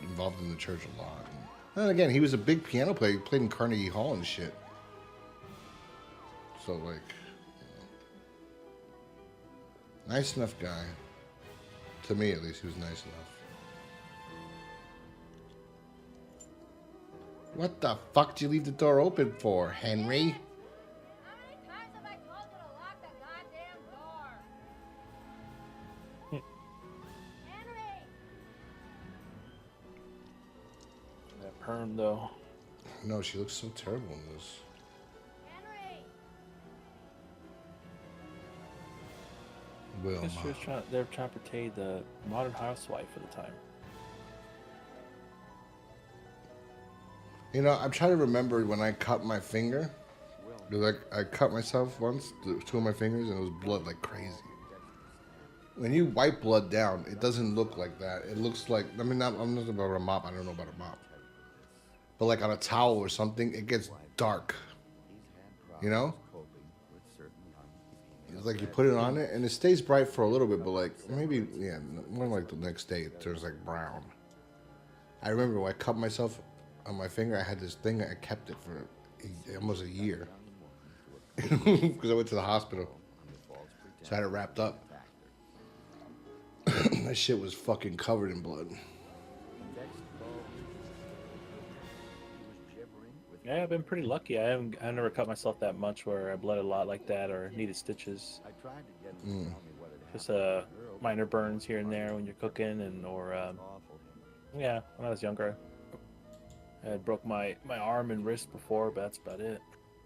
involved in the church a lot. And again, he was a big piano player. He played in Carnegie Hall and shit. So, like, nice enough guy. To me, at least, he was nice enough. What the fuck did you leave the door open for, Henry? How many times have I told you to lock the goddamn door? Henry! That perm though. No, she looks so terrible in this. Henry! They're trying to portray the modern housewife at the time. You know, I'm trying to remember when I cut my finger. Like, I cut myself once, two of my fingers, and it was blood like crazy. When you wipe blood down, it doesn't look like that. It looks like, I'm not about a mop. I don't know about a mop. But like on a towel or something, it gets dark. You know? It's like you put it on it, and it stays bright for a little bit, but like, maybe, more like the next day, it turns like brown. I remember when I cut myself on my finger, I had this thing, I kept it for almost a year. Because I went to the hospital. So I had it wrapped up. That shit was fucking covered in blood. Yeah, I've been pretty lucky. I never cut myself that much where I bled a lot like that or needed stitches. Just minor burns here and there when you're cooking or when I was younger. I had broke my arm and wrist before, but that's about it.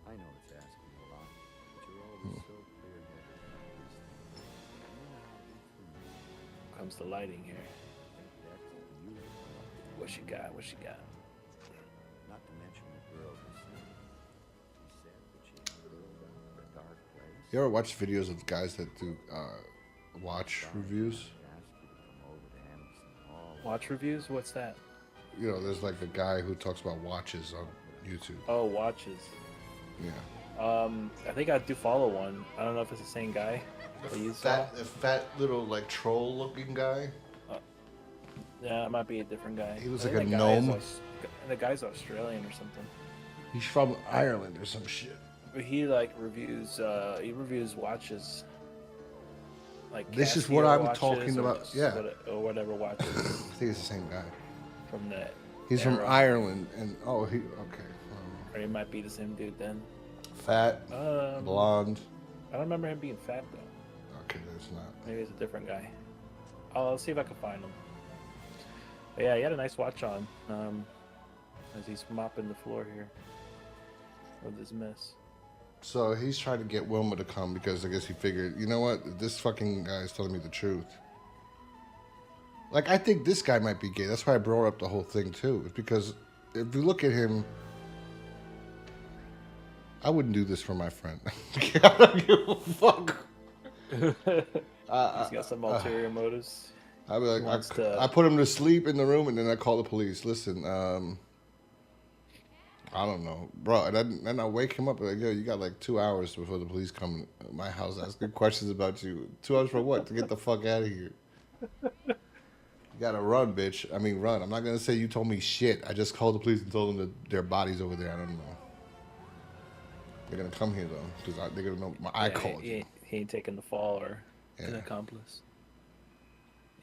I know it's asking a lot, but you're always so clear-headed. Comes the lighting here. What you got? Not to mention the girl who said she curled up in a dark place. You ever watch videos of guys that do watch reviews? Watch reviews? What's that? You know, there's like a guy who talks about watches on YouTube. Oh, watches. Yeah. I think I do follow one. I don't know if it's the same guy that you saw. The fat little like troll looking guy. Yeah, it might be a different guy. He was I like think a the guy is gnome. The guy's Australian or something. He's from Ireland or some shit. But he like reviews. He reviews watches. Like This is what Casio I'm watches talking or about. just Yeah. or whatever watches I think it's the same guy. from that. He's from era. Ireland, and okay. Or he might be the same dude then. Fat, blonde. I don't remember him being fat though. Okay, that's not. Maybe it's a different guy. I'll see if I can find him. But yeah, he had a nice watch on as he's mopping the floor here with his mess. So he's trying to get Wilma to come because I guess he figured, you know what, this fucking guy is telling me the truth. Like, I think this guy might be gay. That's why I brought up the whole thing too. It's because if you look at him, I wouldn't do this for my friend. I don't give a fuck. He's got some ulterior motives. I'd be like, I put him to sleep in the room and then I call the police. Listen, I don't know, bro. And then I wake him up like, yo, you got like 2 hours before the police come to my house asking questions about you. 2 hours for what? To get the fuck out of here. You gotta run, bitch. I mean, run. I'm not gonna say you told me shit. I just called the police and told them that their body's over there. I don't know. They're gonna come here though, because they're gonna know. I called you. He ain't taking the fall or an Yeah. accomplice.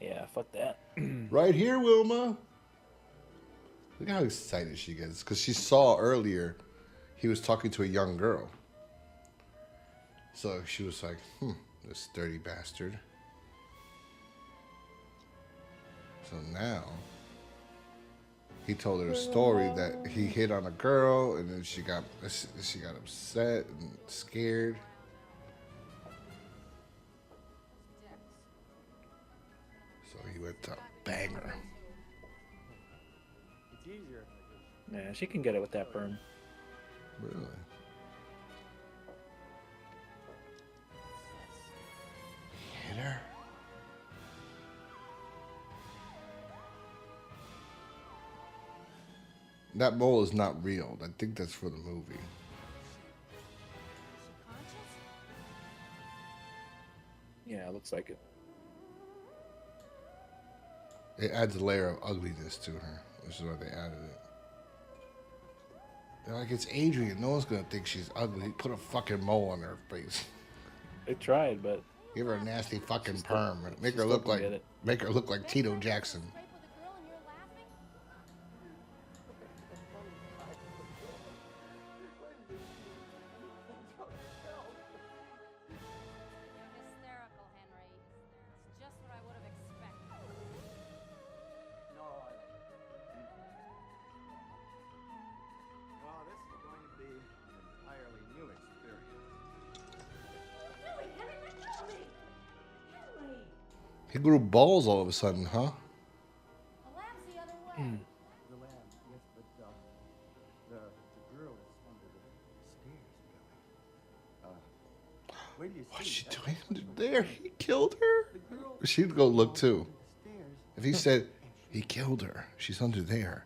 Yeah, fuck that. Right here, Wilma. Look how excited she gets because she saw earlier he was talking to a young girl. So she was like, this dirty bastard. So now he told her a story that he hit on a girl and then she got upset and scared. So he went to bang her. It's easier if I just... Yeah, she can get it with that burn. Really? Hit her? That mole is not real. I think that's for the movie. Yeah, it looks like it. It adds a layer of ugliness to her, which is why they added it. They're like, it's Adrienne. No one's gonna think she's ugly. Put a fucking mole on her face. They tried, but Give her a nasty fucking perm. Make her look like Tito Jackson. Hysterical, Henry. It's just what I would have expected. No, well, this is going to be an entirely new experience. Henry, let go of me! Henry! He grew balls all of a sudden, huh? The lab's the other way. The lab, yes, but the girl is under the stairs, Billy. Where do you see? What's she doing under there? He killed her? She'd go look too. If he said he killed her, she's under there.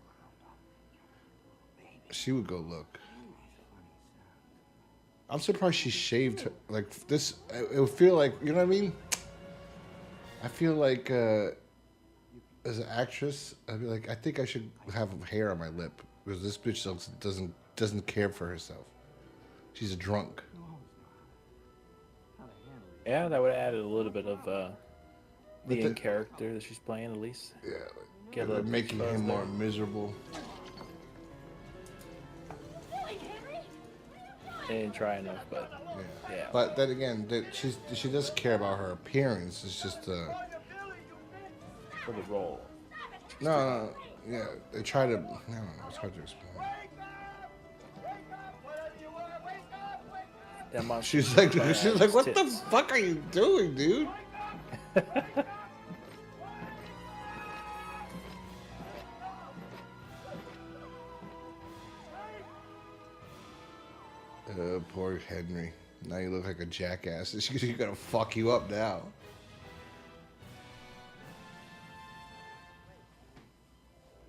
She would go look. I'm surprised she shaved her. Like this, it would feel like, you know what I mean? I feel like as an actress, I'd be like, I think I should have hair on my lip because this bitch doesn't care for herself. She's a drunk. yeah, that would have added a little bit of the in character that she's playing at least. Yeah, Get a like, little making buzz him there. more miserable. They didn't try enough, but yeah. But then again, she does care about her appearance. It's just for the role. no, yeah. They try to. I don't know. It's hard to explain. That monster She's like, has what the tits. fuck are you doing, dude? Poor Henry. Now you look like a jackass. She's gonna fuck you up now.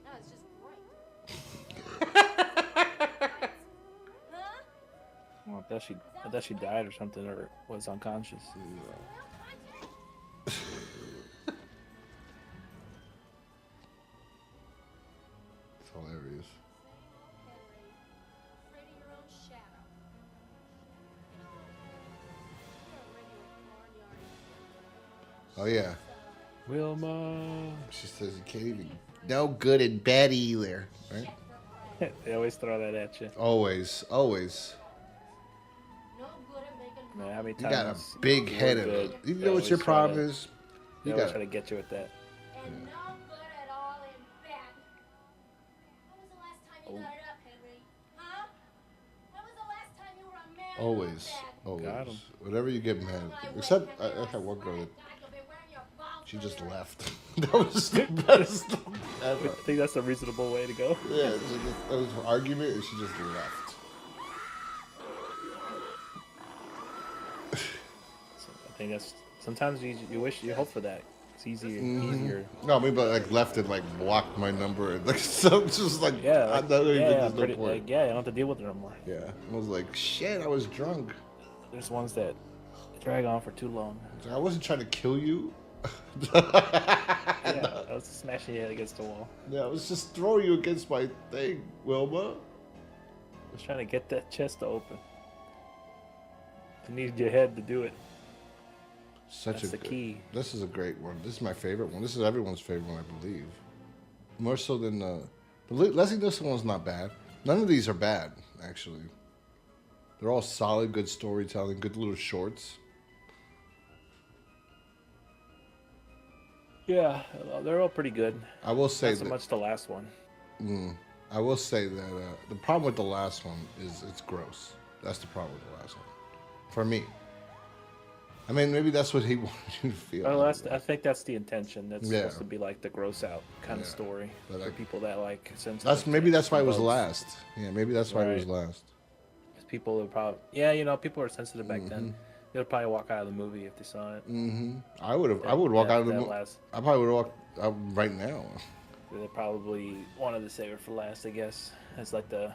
No, it's just great. Huh? Well, I thought she died or something, or was unconscious. It's hilarious. Afraid of your own shadow. You're a regular barnyard. Oh yeah. Wilma. She says you can't even. No good and bad either, right? They always throw that at you. Always, always. No good at making Man, how many You got a times big you head were of good, it. You they know what your always try problem to- is? They You always got try to get you with that. and no good at all in bed. When was the last time you got it up, Henry? Huh? When was the last time you were a man? always, Got 'em. always. Whatever you get mad at. Except I had one girl that she just left. That was the best I ever. think that's a reasonable way to go. Yeah, that was an argument, and she just left. So I think that's sometimes you wish you hope for that. It's easier. No, maybe like left it like blocked my number. Like so, it's just like Yeah, I like, don't even yeah, there's no pretty, point. like, yeah, you don't have to deal with it no more. Yeah, I was like, shit, I was drunk. There's ones that drag on for too long. I wasn't trying to kill you. Yeah, I was smashing your head against the wall. Yeah, I was just throwing you against my thing, Wilma. I was trying to get that chest to open. I needed your head to do it. Such That's a the key. This is a great one. This is my favorite one. This is everyone's favorite one, I believe. More so than the Leslie Nielsen one's not bad. None of these are bad, actually. They're all solid, good storytelling, good little shorts. Yeah, they're all pretty good. I will say Not so much the last one. I will say that the problem with the last one is it's gross. That's the problem with the last one. For me. I mean, maybe that's what he wanted you to feel. Well, I think that's the intention. That's Yeah. supposed to be like the gross out kind of Yeah. story But for people that like sensitive. That's why it was bugs. last. Yeah, maybe that's why it was Right. last. 'Cause people would probably, people were sensitive back then. They would probably walk out of the movie if they saw it. I would walk out of the that movie. last- I probably would walk out right now. They probably wanted to save it for last, I guess. It's like the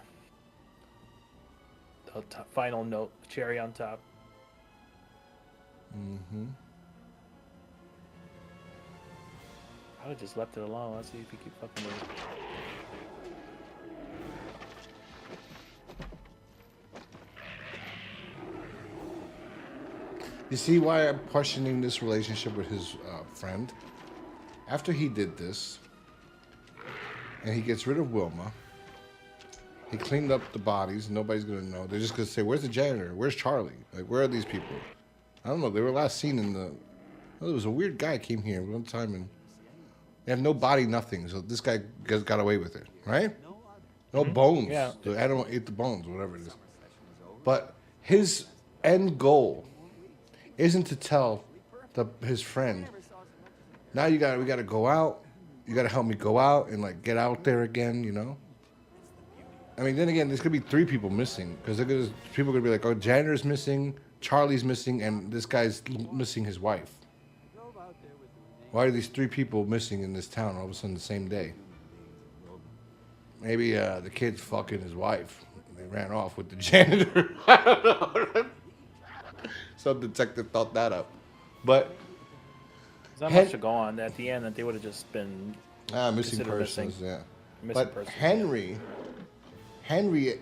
final note, cherry on top. I would have just left it alone. Let's see if you keep fucking with it. You see why I'm questioning this relationship with his friend? After he did this, and he gets rid of Wilma, he cleaned up the bodies. Nobody's gonna know. They're just gonna say, "Where's the janitor? Where's Charlie? Like, where are these people?" I don't know. They were last seen in the. Oh, there was a weird guy came here one time, and they have no body, nothing. So this guy got away with it, right? No bones. Yeah. The animal ate the bones, whatever it is. But his end goal isn't to tell his friend, now we gotta go out. You gotta help me go out and like get out there again, you know. I mean, then again, there's gonna be 3 people missing because people are gonna be like, oh, janitor's missing, Charlie's missing, and this guy's missing his wife. Why are these 3 people missing in this town all of a sudden the same day? Maybe the kid's fucking his wife. They ran off with the janitor. I don't know. Some detective thought that up. But There's not much to go on. At the end, that they would have just been missing considered persons, yeah. Missing But persons. Henry,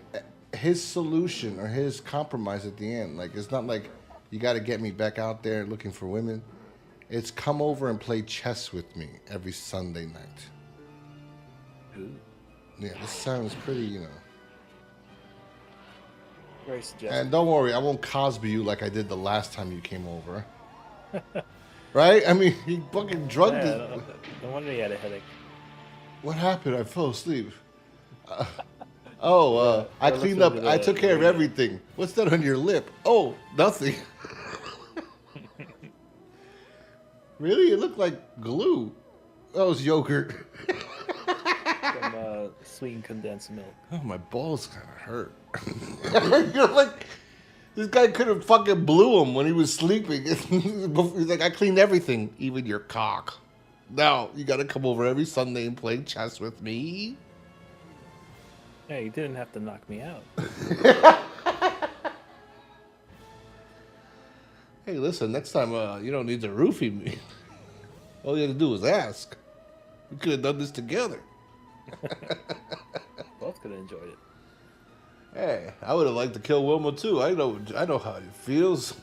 his solution or his compromise at the end, like it's not like you got to get me back out there looking for women. It's come over and play chess with me every Sunday night. Ooh, Yeah, this sounds pretty, you know. very suggestive. And don't worry, I won't Cosby you like I did the last time you came over. Right? I mean, he fucking drugged Yeah, it. no wonder he had a headache. What happened? I fell asleep. I cleaned up. I took care of everything. What's that on your lip? Oh, nothing. Really? It looked like glue. That was yogurt. Some sweetened condensed milk. Oh, my balls kind of hurt. You're like, this guy could have fucking blew him when he was sleeping. He's like, I cleaned everything, even your cock. Now, you got to come over every Sunday and play chess with me. Hey, you didn't have to knock me out. Hey, listen, next time you don't need to roofie me. All you had to do was ask. We could have done this together. Both could have enjoyed it. Hey, I would have liked to kill Wilma too. I know how it feels.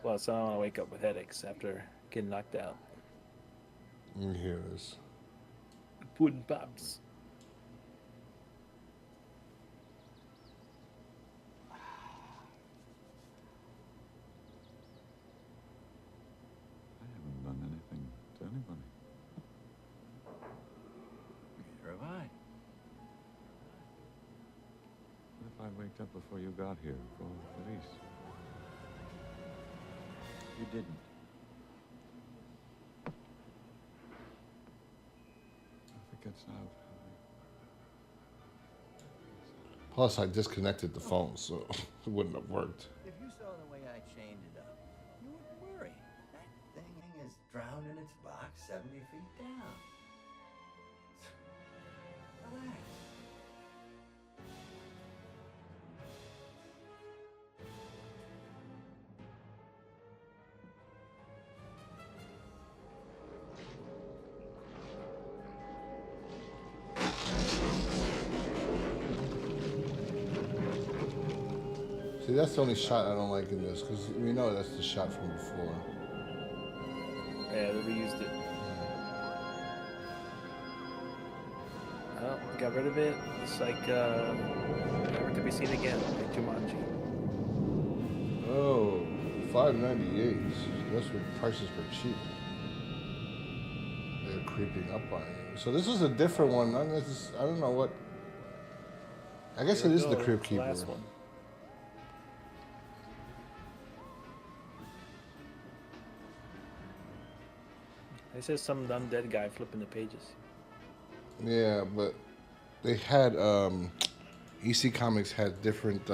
Plus, I don't want to wake up with headaches after getting knocked out. Let me hear this. Pudding pops. I haven't done anything to anybody. Neither have I. What if I waked up before you got here and called the police? You didn't. If it gets out, Plus, I disconnected the phone, so it wouldn't have worked. If you saw the way I chained it up, you wouldn't worry. That thing is drowned in its box 70 feet down. Relax. See, that's the only shot I don't like in this, because we know that's the shot from before. Yeah, they reused it. Oh, got rid of it. It's like never to be seen again. Like Jumanji. Oh, $5.98. That's when prices were cheap. They're creeping up on you. So this is a different one. I don't know what. I guess it is the Crypt Keeper. Last one. It says some undead guy flipping the pages. Yeah, but they had EC Comics had different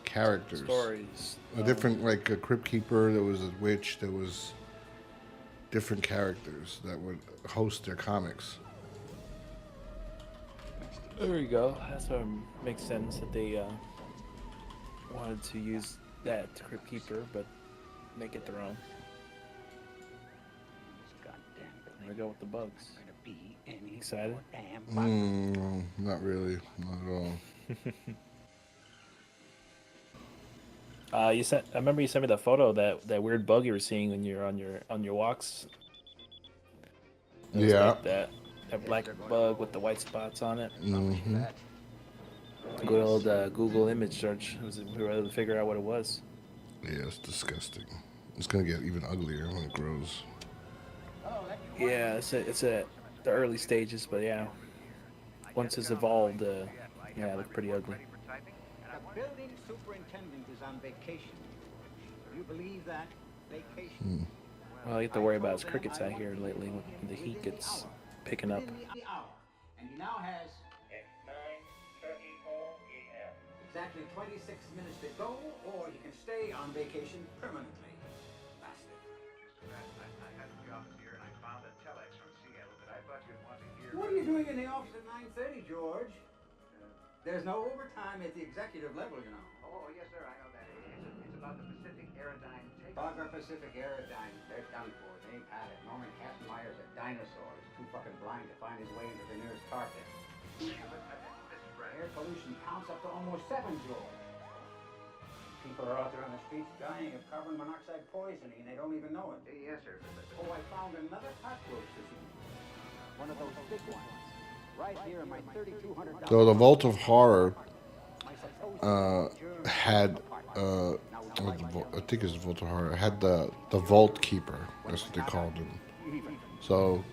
characters. Stories. A different, like a Crypt Keeper. There was a witch. There was different characters that would host their comics. There you go. That's what makes sense that they wanted to use that Crypt Keeper, but make it their own. There we go with the bugs. Excited? Not really. Not at all. I remember you sent me that photo, that weird bug you were seeing when you're on your walks. It was Yeah. like that black bug with the white spots on it. Mm-hmm. Good old Google image search. We were able to figure out what it was. Yeah, it's disgusting. It's gonna get even uglier when it grows. Yeah, it's at the early stages, but yeah, once it's evolved, yeah, it looked pretty ugly. The building superintendent is on vacation. You believe that? Vacation. All you have to worry about is crickets out here lately when the heat gets picking up. Within the hour. And he now has At 9:34 a.m. exactly 26 minutes to go, or he can stay on vacation permanently. Bastard. I had the office here and I found a telex from Seattle that I thought you'd want to hear. What are you doing in the office at 9:30, George? There's no overtime at the executive level, you know. Oh, yes, sir, I know that. It's about the Pacific Aerodyne takeoff. Bugger Pacific Aerodyne, they're done for. They ain't had it. Norman Katzenmeyer's a dinosaur. He's too fucking blind to find his way into the nearest car pit. Air pollution counts up to almost 7, George. People are out there on the streets dying of carbon monoxide poisoning, and they don't even know it. Yes, sir. Oh, I found another cockroach this evening. One of those big ones. Right here in my $3,200. So the Vault of Horror had I think it's the Vault of Horror. Had the Vault Keeper. That's what they called him. So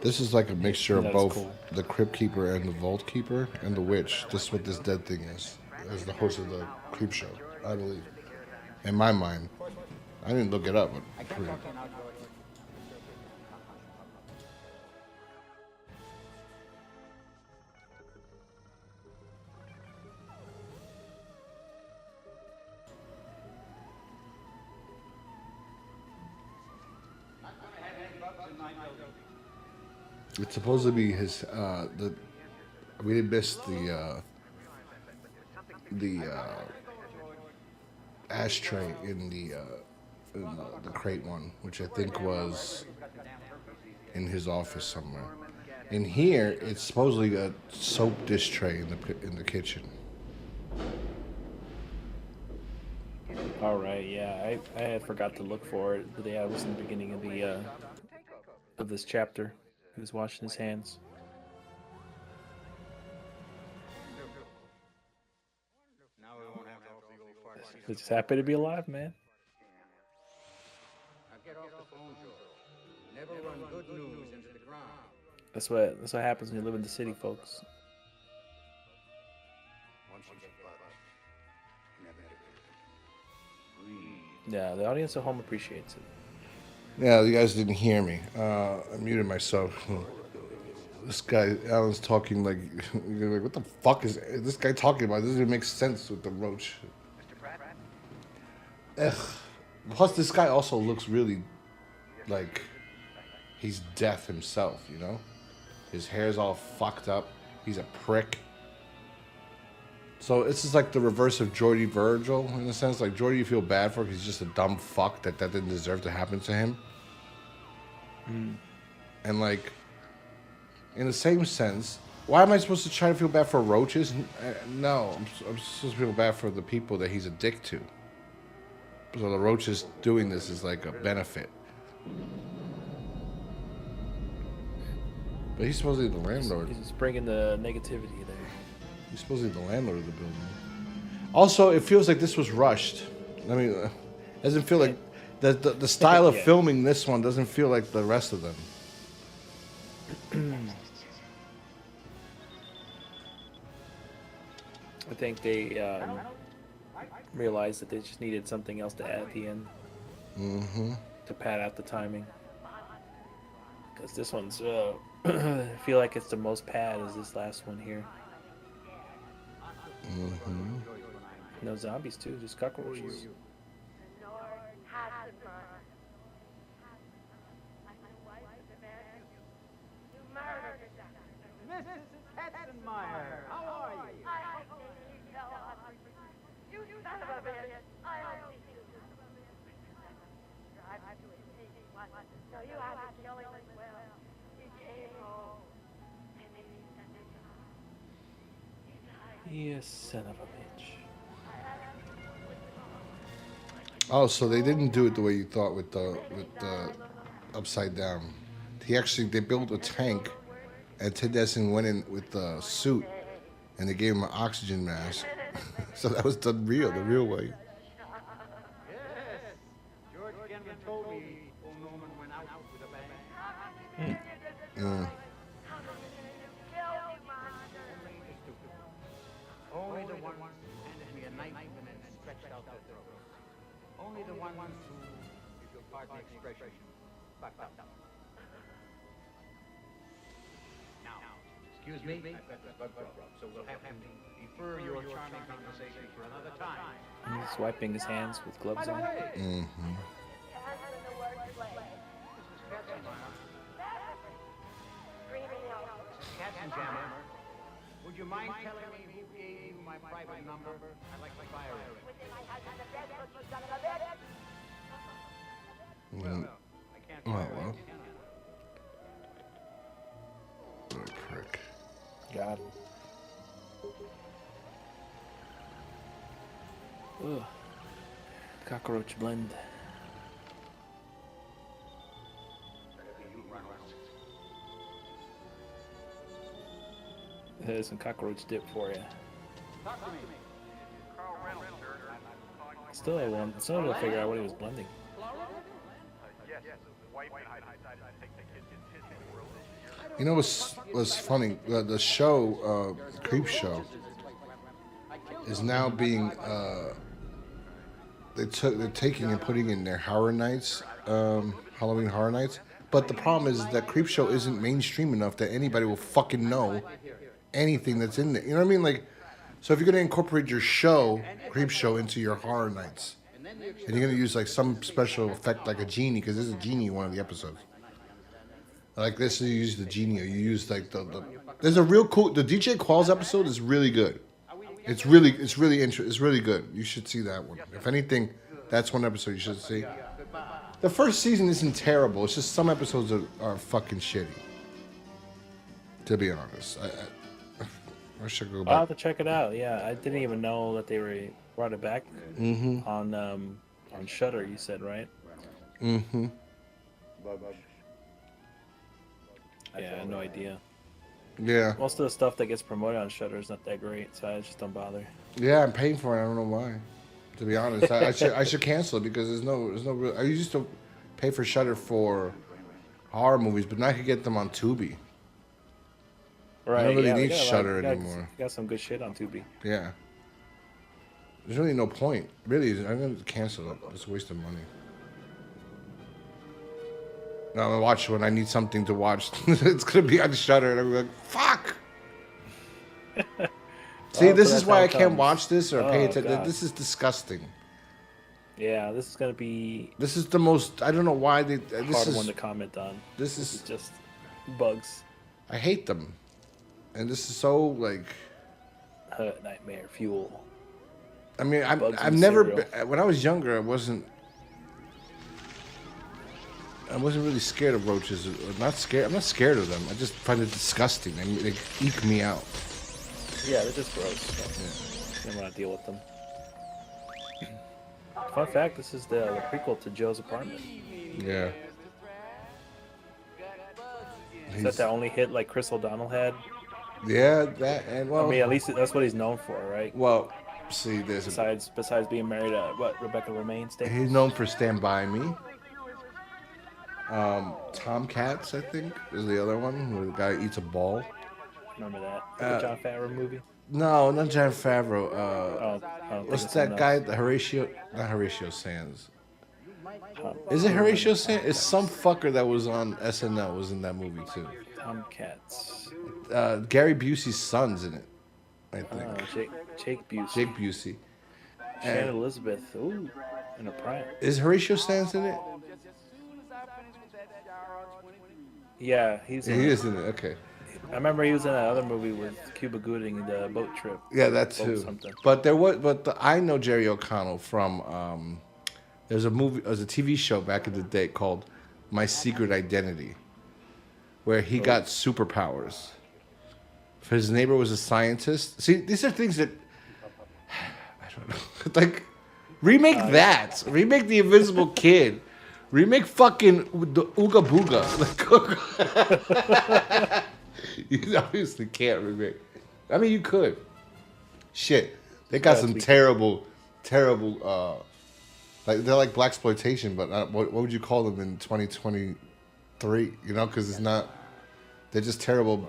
this is like a mixture of That's both cool. the Crypt Keeper and the Vault Keeper and the Witch. This is what this dead thing is. As the host of the Creepshow, I believe. In my mind, I didn't look it up, but pretty. It's supposed to be his we missed the ashtray in the crate one, which I think was in his office somewhere. In here, it's supposedly a soap dish tray in the kitchen. All right, yeah, I had forgot to look for it, but yeah, it was in the beginning of this chapter. He was washing his hands. Now we won't have to have legal parts. He's just happy to be alive, man. Now get off the phone, George. Never run good news into the ground. That's what happens when you live in the city, folks. Once you get bugged, never get Yeah, the audience at home appreciates it. Yeah, you guys didn't hear me. I muted myself. This guy, Alan's talking like, you're like, what the fuck is this guy talking about? This doesn't even make sense with the roach. Ugh. Plus, this guy also looks really like he's death himself, you know? His hair's all fucked up. He's a prick. So this is like the reverse of Jordy Virgil in a sense. Like Jordy, you feel bad for because he's just a dumb fuck that didn't deserve to happen to him. And like, in the same sense, why am I supposed to try to feel bad for roaches? No, I'm supposed to feel bad for the people that he's a dick to. So the roaches doing this is like a benefit. But he's supposedly the landlord. He's just bringing the negativity there. He's supposedly the landlord of the building. Also, it feels like this was rushed. I mean, it doesn't feel like the style of filming this one doesn't feel like the rest of them. I think they realized that they just needed something else to add at the end to pad out the timing. Because this one's, I feel like it's the most pad as this last one here. No zombies too, just cockroaches. Mrs. Katzenmeyer, how are you? You son of a bitch! I only do. No, you have to kill him as well. He came home. And then he You son of a bitch. Oh, so they didn't do it the way you thought with the upside down. They built a tank, and Ted Danson went in with the suit, and they gave him an oxygen mask. So that was done the real way. Yes. George Genman told me old Norman went out with a bang. Only the ones who handed me a knife and then stretched out their throats. Only the ones who, if you'll pardon the expression, fucked up. Now, excuse me, I've got this bug problem, so we'll have to defer your charming conversation for another time. He's wiping his hands with gloves on. Katzenjammer, would you mind telling me who gave you my private number? I'd like to fire it. Well, I can't fire it, can I? What a prick. Got him. Ugh. Cockroach blend. There's some cockroach dip for you. Still able to figure out what he was blending. You know what's funny? The show, Creepshow, is now being they're taking and putting in their horror nights, Halloween horror nights. But the problem is that Creepshow isn't mainstream enough that anybody will fucking know anything that's in there. You know what I mean? Like, so if you're gonna incorporate your show, Creepshow, into your horror nights, and you're gonna use like some special effect like a genie, because there's a genie in one of the episodes. Like this, you use the genie, or you use like the there's a real cool. The DJ Qualls episode is really good. It's really good. You should see that one. If anything, that's one episode you should see. The first season isn't terrible. It's just some episodes are fucking shitty. To be honest, I should go back. I'll have to check it out. Yeah, I didn't even know that they brought it back on Shudder. You said, right? Mm-hmm. Yeah, I had no idea. Yeah. Most of the stuff that gets promoted on Shudder is not that great, so I just don't bother. Yeah, I'm paying for it. I don't know why. To be honest, I should cancel it because there's no real. I used to pay for Shudder for horror movies, but now I can get them on Tubi. Right. I don't really yeah, need Shudder anymore. Got some good shit on Tubi. Yeah. There's really no point. Really, I'm going to cancel it. It's a waste of money. No, I'm going to watch it when I need something to watch. It's going to be on Shudder, and I'm like, fuck! See, this is why I can't watch this or pay attention. This is disgusting. Yeah, this is gonna be This is the most. I don't know why they. a This hard is. one to comment on. This This is. is just bugs. I hate them, and this is so like. Nightmare fuel. I mean, Bugs I've in never. cereal. When I was younger, I wasn't really scared of roaches. Not scared. I'm not scared of them. I just find it disgusting. They eke me out. Yeah, they're just gross. I don't want to deal with them. Fun fact: this is the prequel to Joe's Apartment. Yeah. Is that the only hit like Chris O'Donnell had? Yeah, that and well. I mean, at least that's what he's known for, right? Well, see, Besides being married to Rebecca Romaine. He's known for Stand By Me. Tomcats, I think, is the other one where the guy eats a ball. Remember that? The John Favreau movie? No, not John Favreau. I don't think What's it's that someone guy? else. The Horatio, not Horatio Sands. Is it Horatio Sands? It's some fucker that was on SNL was in that movie too. Tomcats. Gary Busey's son's in it, I think. Jake Busey. Jake Busey. Shannon Elizabeth. Ooh, in a prime. Is Horatio Sands in it? Yeah, he's. He is in it. Okay. I remember he was in that other movie with Cuba Gooding, the boat trip. Yeah, that Boat too. something. But I know Jerry O'Connell from. There's a TV show back in the day called My Secret Identity, where he got superpowers. His neighbor was a scientist. See, these are things that I don't know. Like, remake that. Remake The Invisible Kid. Remake fucking the Ooga Booga. You obviously can't remake. I mean, you could. Shit, they got some terrible. Like they're like blaxploitation, but what would you call them in 2023? You know, because it's not. They're just terrible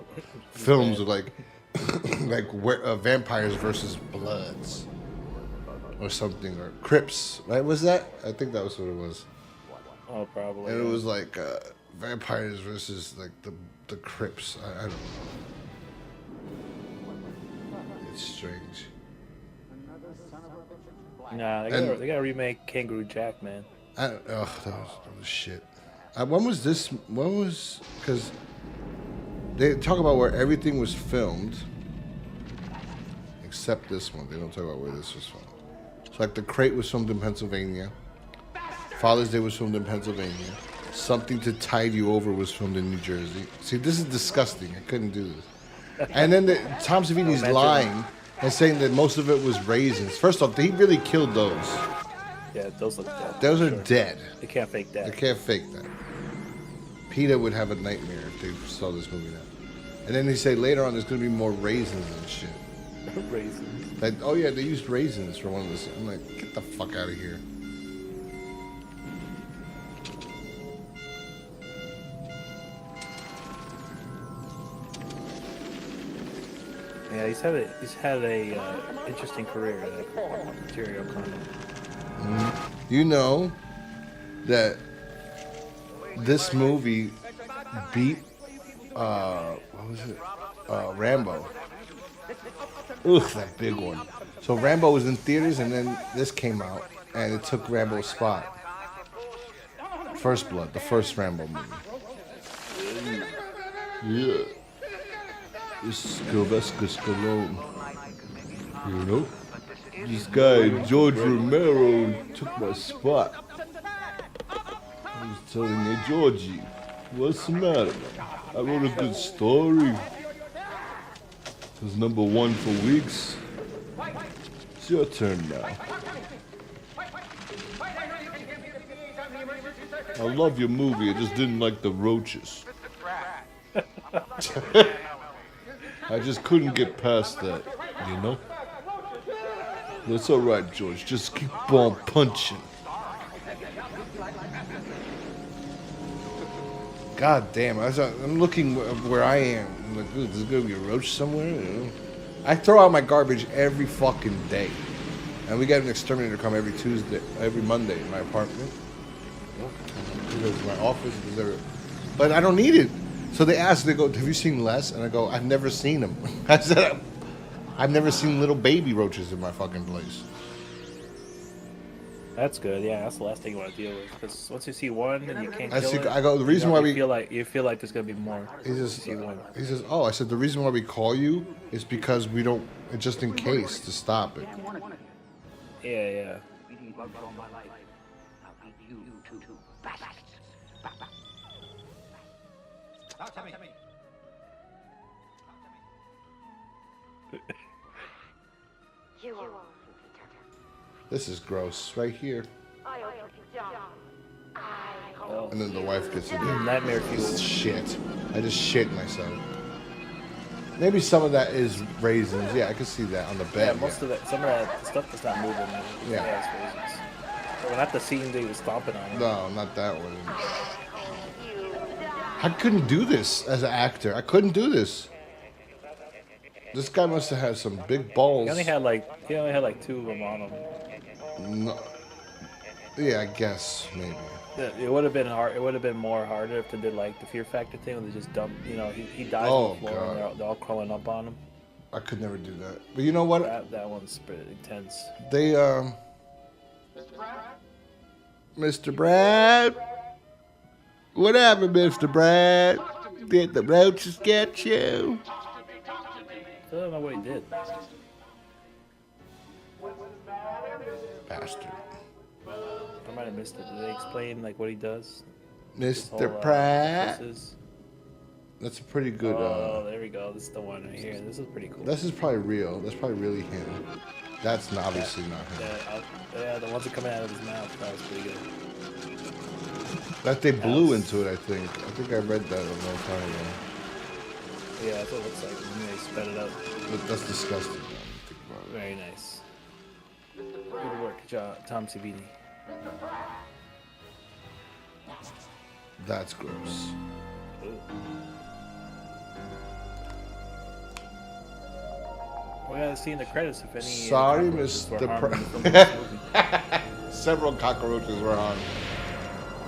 films of like vampires versus bloods or something, or Crypts. Right? Was that? I think that was what it was. Oh, probably. And it was like vampires versus like the Crypts. I don't know. It's strange. Nah, they gotta remake Kangaroo Jack, man. That was shit. When was this? Because they talk about where everything was filmed, except this one. They don't talk about where this was filmed. So like the Crate was filmed in Pennsylvania. Father's Day was filmed in Pennsylvania. Something to Tide You Over was filmed in New Jersey. See, this is disgusting. I couldn't do this. And then Tom Savini's lying and saying that most of it was raisins. First off, he really killed those. Yeah, those look dead. Those are dead. They can't fake that. They can't fake that. PETA would have a nightmare if they saw this movie now. And then they say later on there's going to be more raisins and shit. Raisins. Like, oh yeah, they used raisins for one of this. I'm like, get the fuck out of here. Yeah, he's had a interesting career, Jerry O'Connell. You know that this movie beat what was it? Rambo. Ugh, that big one. So Rambo was in theaters, and then this came out, and it took Rambo's spot. First Blood, the first Rambo movie. Yeah. This is Sylvester Stallone. You know? This guy, George Romero, took my spot. I was telling me, Georgie, what's the matter, man? I wrote a good story. It was #1 for weeks. It's your turn now. I love your movie, I just didn't like the roaches. I just couldn't get past that, you know? That's all right, George. Just keep on punching. God damn, I'm looking where I am. I'm like, dude, there's going to be a roach somewhere, you know? I throw out my garbage every fucking day. And we get an exterminator come every Monday in my apartment. Because my office is there. But I don't need it. So they ask, they go, have you seen Les? And I go, I've never seen him. I said, I've never seen little baby roaches in my fucking place. That's good. Yeah, that's the last thing you want to deal with. Because once you see one and you can't I kill see. it, I go. The reason why we you feel like there's gonna be more. he says See one. he says, oh, I said the reason why we call you is because we don't just in case to stop it. Yeah, yeah. Eating bugs all my life. I'll eat you too. Bastards. Talk to me. You are. This is gross right here. I hope you don't. Oh, And then the wife gets it. in. nightmare This is fuel. shit. I just shit myself. Maybe some of that is raisins. Yeah, I can see that on the Yeah, bed. most of that, some of that stuff that's not moving. Yeah. It's raisins. But not the scene they was stomping on. No, not that one. I couldn't do this as an actor. I couldn't do this. This guy must have had some big balls. He only had like 2 of them on him. No. Yeah, I guess maybe. It would have been hard. It would have been more harder if they did like the Fear Factor thing, where they just dump. You know, he dies Oh, on the floor God. and they're all crawling up on him. I could never do that. But you know what? That one's pretty intense. They Mr. Brad. What happened, Mr. Brad? Did the roaches get you? I don't know what he did. Bastard. I might have missed it. Did they explain like what he does? His Mr. whole, Pratt. process? That's a pretty good. Oh, there we go. This is the one right here. This is pretty cool. This is probably real. That's probably really him. That's not, obviously not him. Yeah, the ones that coming out of his mouth. That was pretty good. That they blew into it, I think. I think I read that a long time ago. Yeah, that's what it looks like. And then they sped it up. But that's disgusting. Now, when you think about it. Very nice. Good work, Tom Savini. That's gross. Ooh. We gotta see in the credits if any. Sorry, cockroaches were Mr. harmed in the film of this movie. Several cockroaches were on.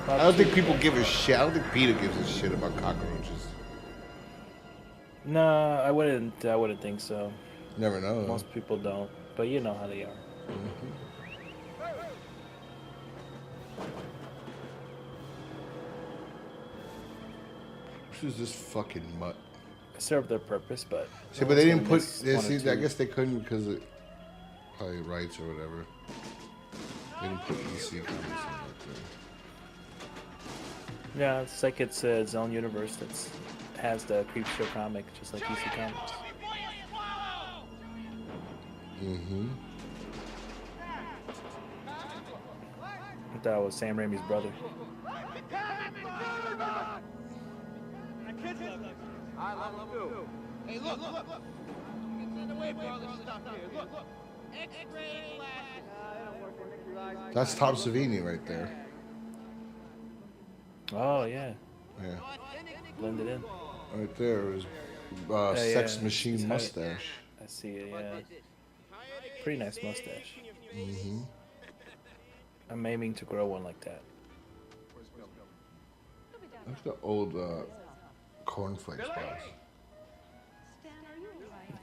I don't think people give a shit. I don't think Peter gives a shit about cockroaches. No, I wouldn't think so. Never know. Most people don't, but you know how they are. Who's this fucking mutt? It served their purpose, but. See, but they didn't put. miss one or See, I two. guess they couldn't because of probably rights or whatever. They didn't put EC comics in that Yeah, it's like it's its own universe that has the Creepshow comic, just like EC Comics. Mm-hmm. That was Sam Raimi's brother. I love you. Hey, look. It's on the way for all this stuff here. Look. X-ray glasses. That's Tom Savini right there. Oh yeah, Yeah, blended in. right there is Yeah, Sex yeah. Machine He's mustache. I see it. Yeah, pretty nice mustache. Mm-hmm. I'm aiming to grow one like that. That's the old cornflakes bars.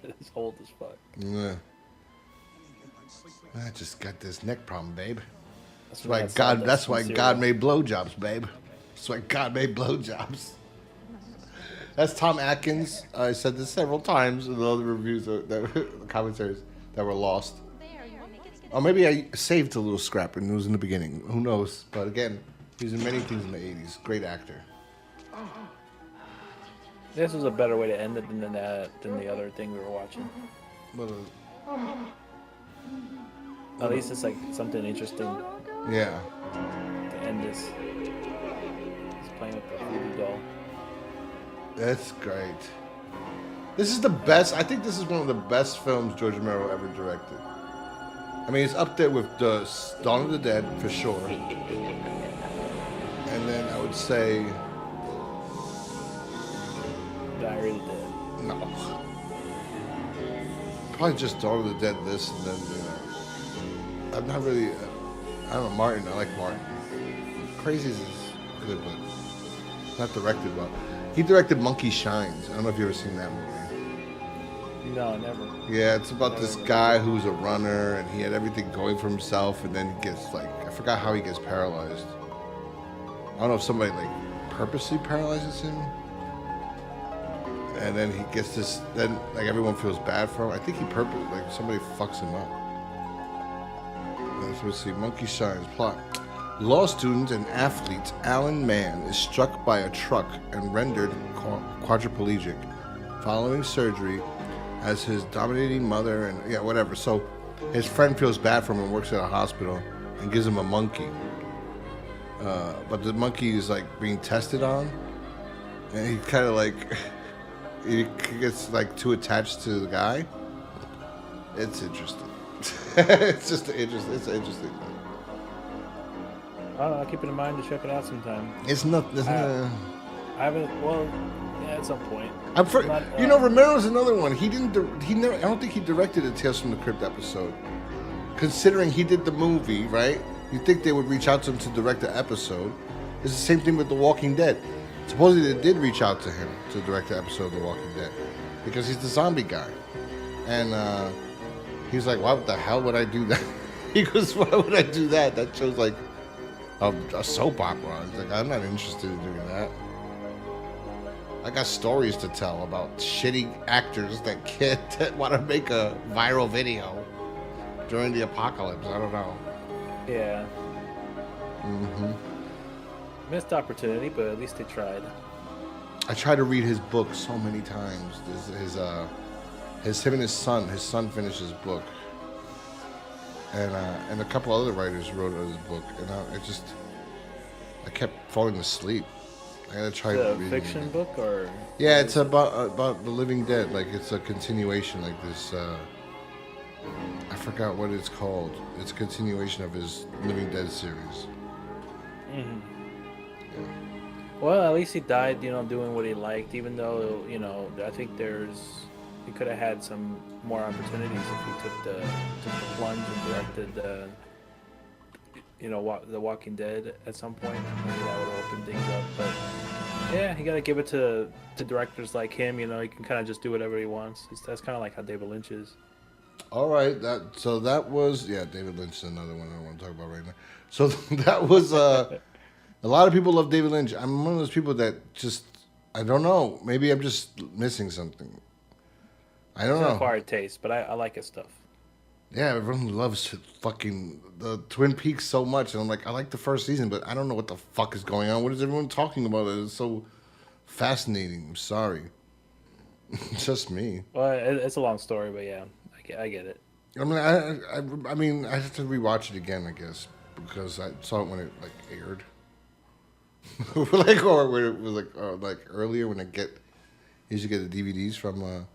It's old as fuck. Yeah. I just got this neck problem, babe. That's when why I saw God. this That's in why cereal. God made blowjobs, babe. That's why God made blowjobs. That's Tom Atkins. I said this several times in the other reviews, the commentaries that were lost. Or maybe I saved a little scrap and it was in the beginning. Who knows? But again, he was in many things in the '80s. Great actor. This was a better way to end it than the other thing we were watching. But, At least it's like something interesting yeah. to end this. He's playing with the voodoo doll. That's great. This is the best. I think this is one of the best films George Romero ever directed. I mean, it's up there with the Dawn of the Dead for sure. And then I would say Diary of the Dead. no. Probably just Dawn of the Dead. This and then I'm not really. I don't know Martin. I like Martin. Crazies is good, but not directed well. He directed Monkey Shines. I don't know if you've ever seen that movie. No, never. Yeah, it's about this guy who's a runner and he had everything going for himself, and then he gets like, I forgot how he gets paralyzed. I don't know if somebody like purposely paralyzes him. And then he gets this, then like everyone feels bad for him. I think he like somebody fucks him up. Let's see, Monkey Shines plot. Law student and athlete Alan Mann is struck by a truck and rendered quadriplegic following surgery as his dominating mother and yeah, whatever. So his friend feels bad for him and works at a hospital and gives him a monkey. But the monkey is like being tested on, and he kind of like he gets like too attached to the guy. It's interesting. It's just an interesting thing. I'll keep it in mind to check it out sometime. It's not. I haven't. Well, yeah, at some point. Romero's another one. He didn't. He never. I don't think he directed a Tales from the Crypt episode. Considering he did the movie, right? You'd think they would reach out to him to direct the episode. It's the same thing with The Walking Dead. Supposedly they did reach out to him to direct the episode of The Walking Dead because he's the zombie guy, and he's like, "Why the hell would I do that?" He goes, "Why would I do that? That shows like a soap opera." He's like, "I'm not interested in doing that. I got stories to tell about shitty actors that want to make a viral video during the apocalypse." I don't know. Yeah. Mm-hmm. Missed opportunity, but at least they tried. I tried to read his book so many times. Him and his son. His son finished his book, and a couple other writers wrote his book, and I kept falling asleep. I gotta try. Is it a fiction book or? Yeah, it's about the Living Dead. Like it's a continuation, like this. I forgot what it's called. It's a continuation of his Living Dead series. Mm-hmm. Yeah. Well, at least he died, doing what he liked. Even though, I think he could have had some more opportunities if he took the plunge and directed The Walking Dead at some point. Maybe that would have opened things up. But yeah, you got to give it to directors like him. He can kind of just do whatever he wants. That's kind of like how David Lynch is. All right, that was David Lynch is another one I don't want to talk about right now. So that was a lot of people love David Lynch. I'm one of those people that just I don't know. Maybe I'm just missing something. I don't know. It's acquired taste, but I like his stuff. Yeah, everyone loves fucking the Twin Peaks so much, and I'm like, I like the first season, but I don't know what the fuck is going on. What is everyone talking about? It's so fascinating. I'm sorry. It's just me. Well, it's a long story, but yeah. I get it. I mean, I have to rewatch it again, I guess, because I saw it when it like aired, or when it was like earlier when usually get the DVDs from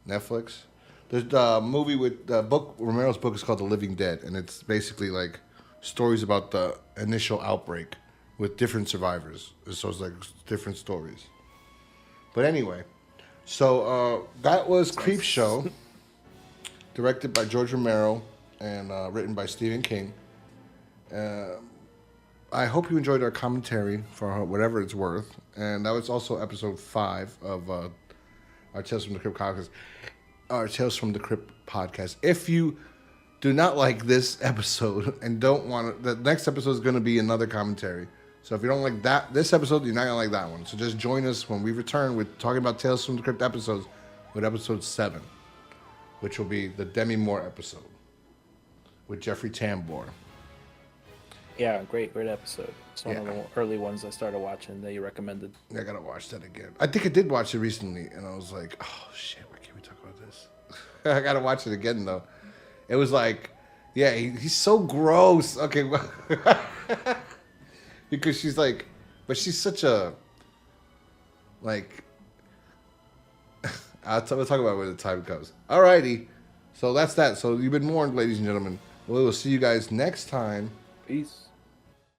Netflix. There's a movie with Romero's book is called The Living Dead, and it's basically like stories about the initial outbreak with different survivors. So it's like different stories. But anyway, so that was Creepshow. Directed by George Romero and written by Stephen King. I hope you enjoyed our commentary for whatever it's worth. And that was also episode 5 of our Tales from the Crypt podcast. Our Tales from the Crypt podcast. If you do not like this episode and don't want to, the next episode is going to be another commentary. So if you don't like this episode, you're not going to like that one. So just join us when we return with talking about Tales from the Crypt episodes with episode 7. Which will be the Demi Moore episode with Jeffrey Tambor. Yeah, great episode. It's one of the early ones I started watching that you recommended. I gotta watch that again. I think I did watch it recently, and I was like, oh shit, why can't we talk about this? I gotta watch it again though. It was like, yeah, he's so gross. Okay, well, because she's like, but she's such a like. We'll talk about it when the time comes. Alrighty. So that's that. So you've been warned, ladies and gentlemen. We will see you guys next time. Peace.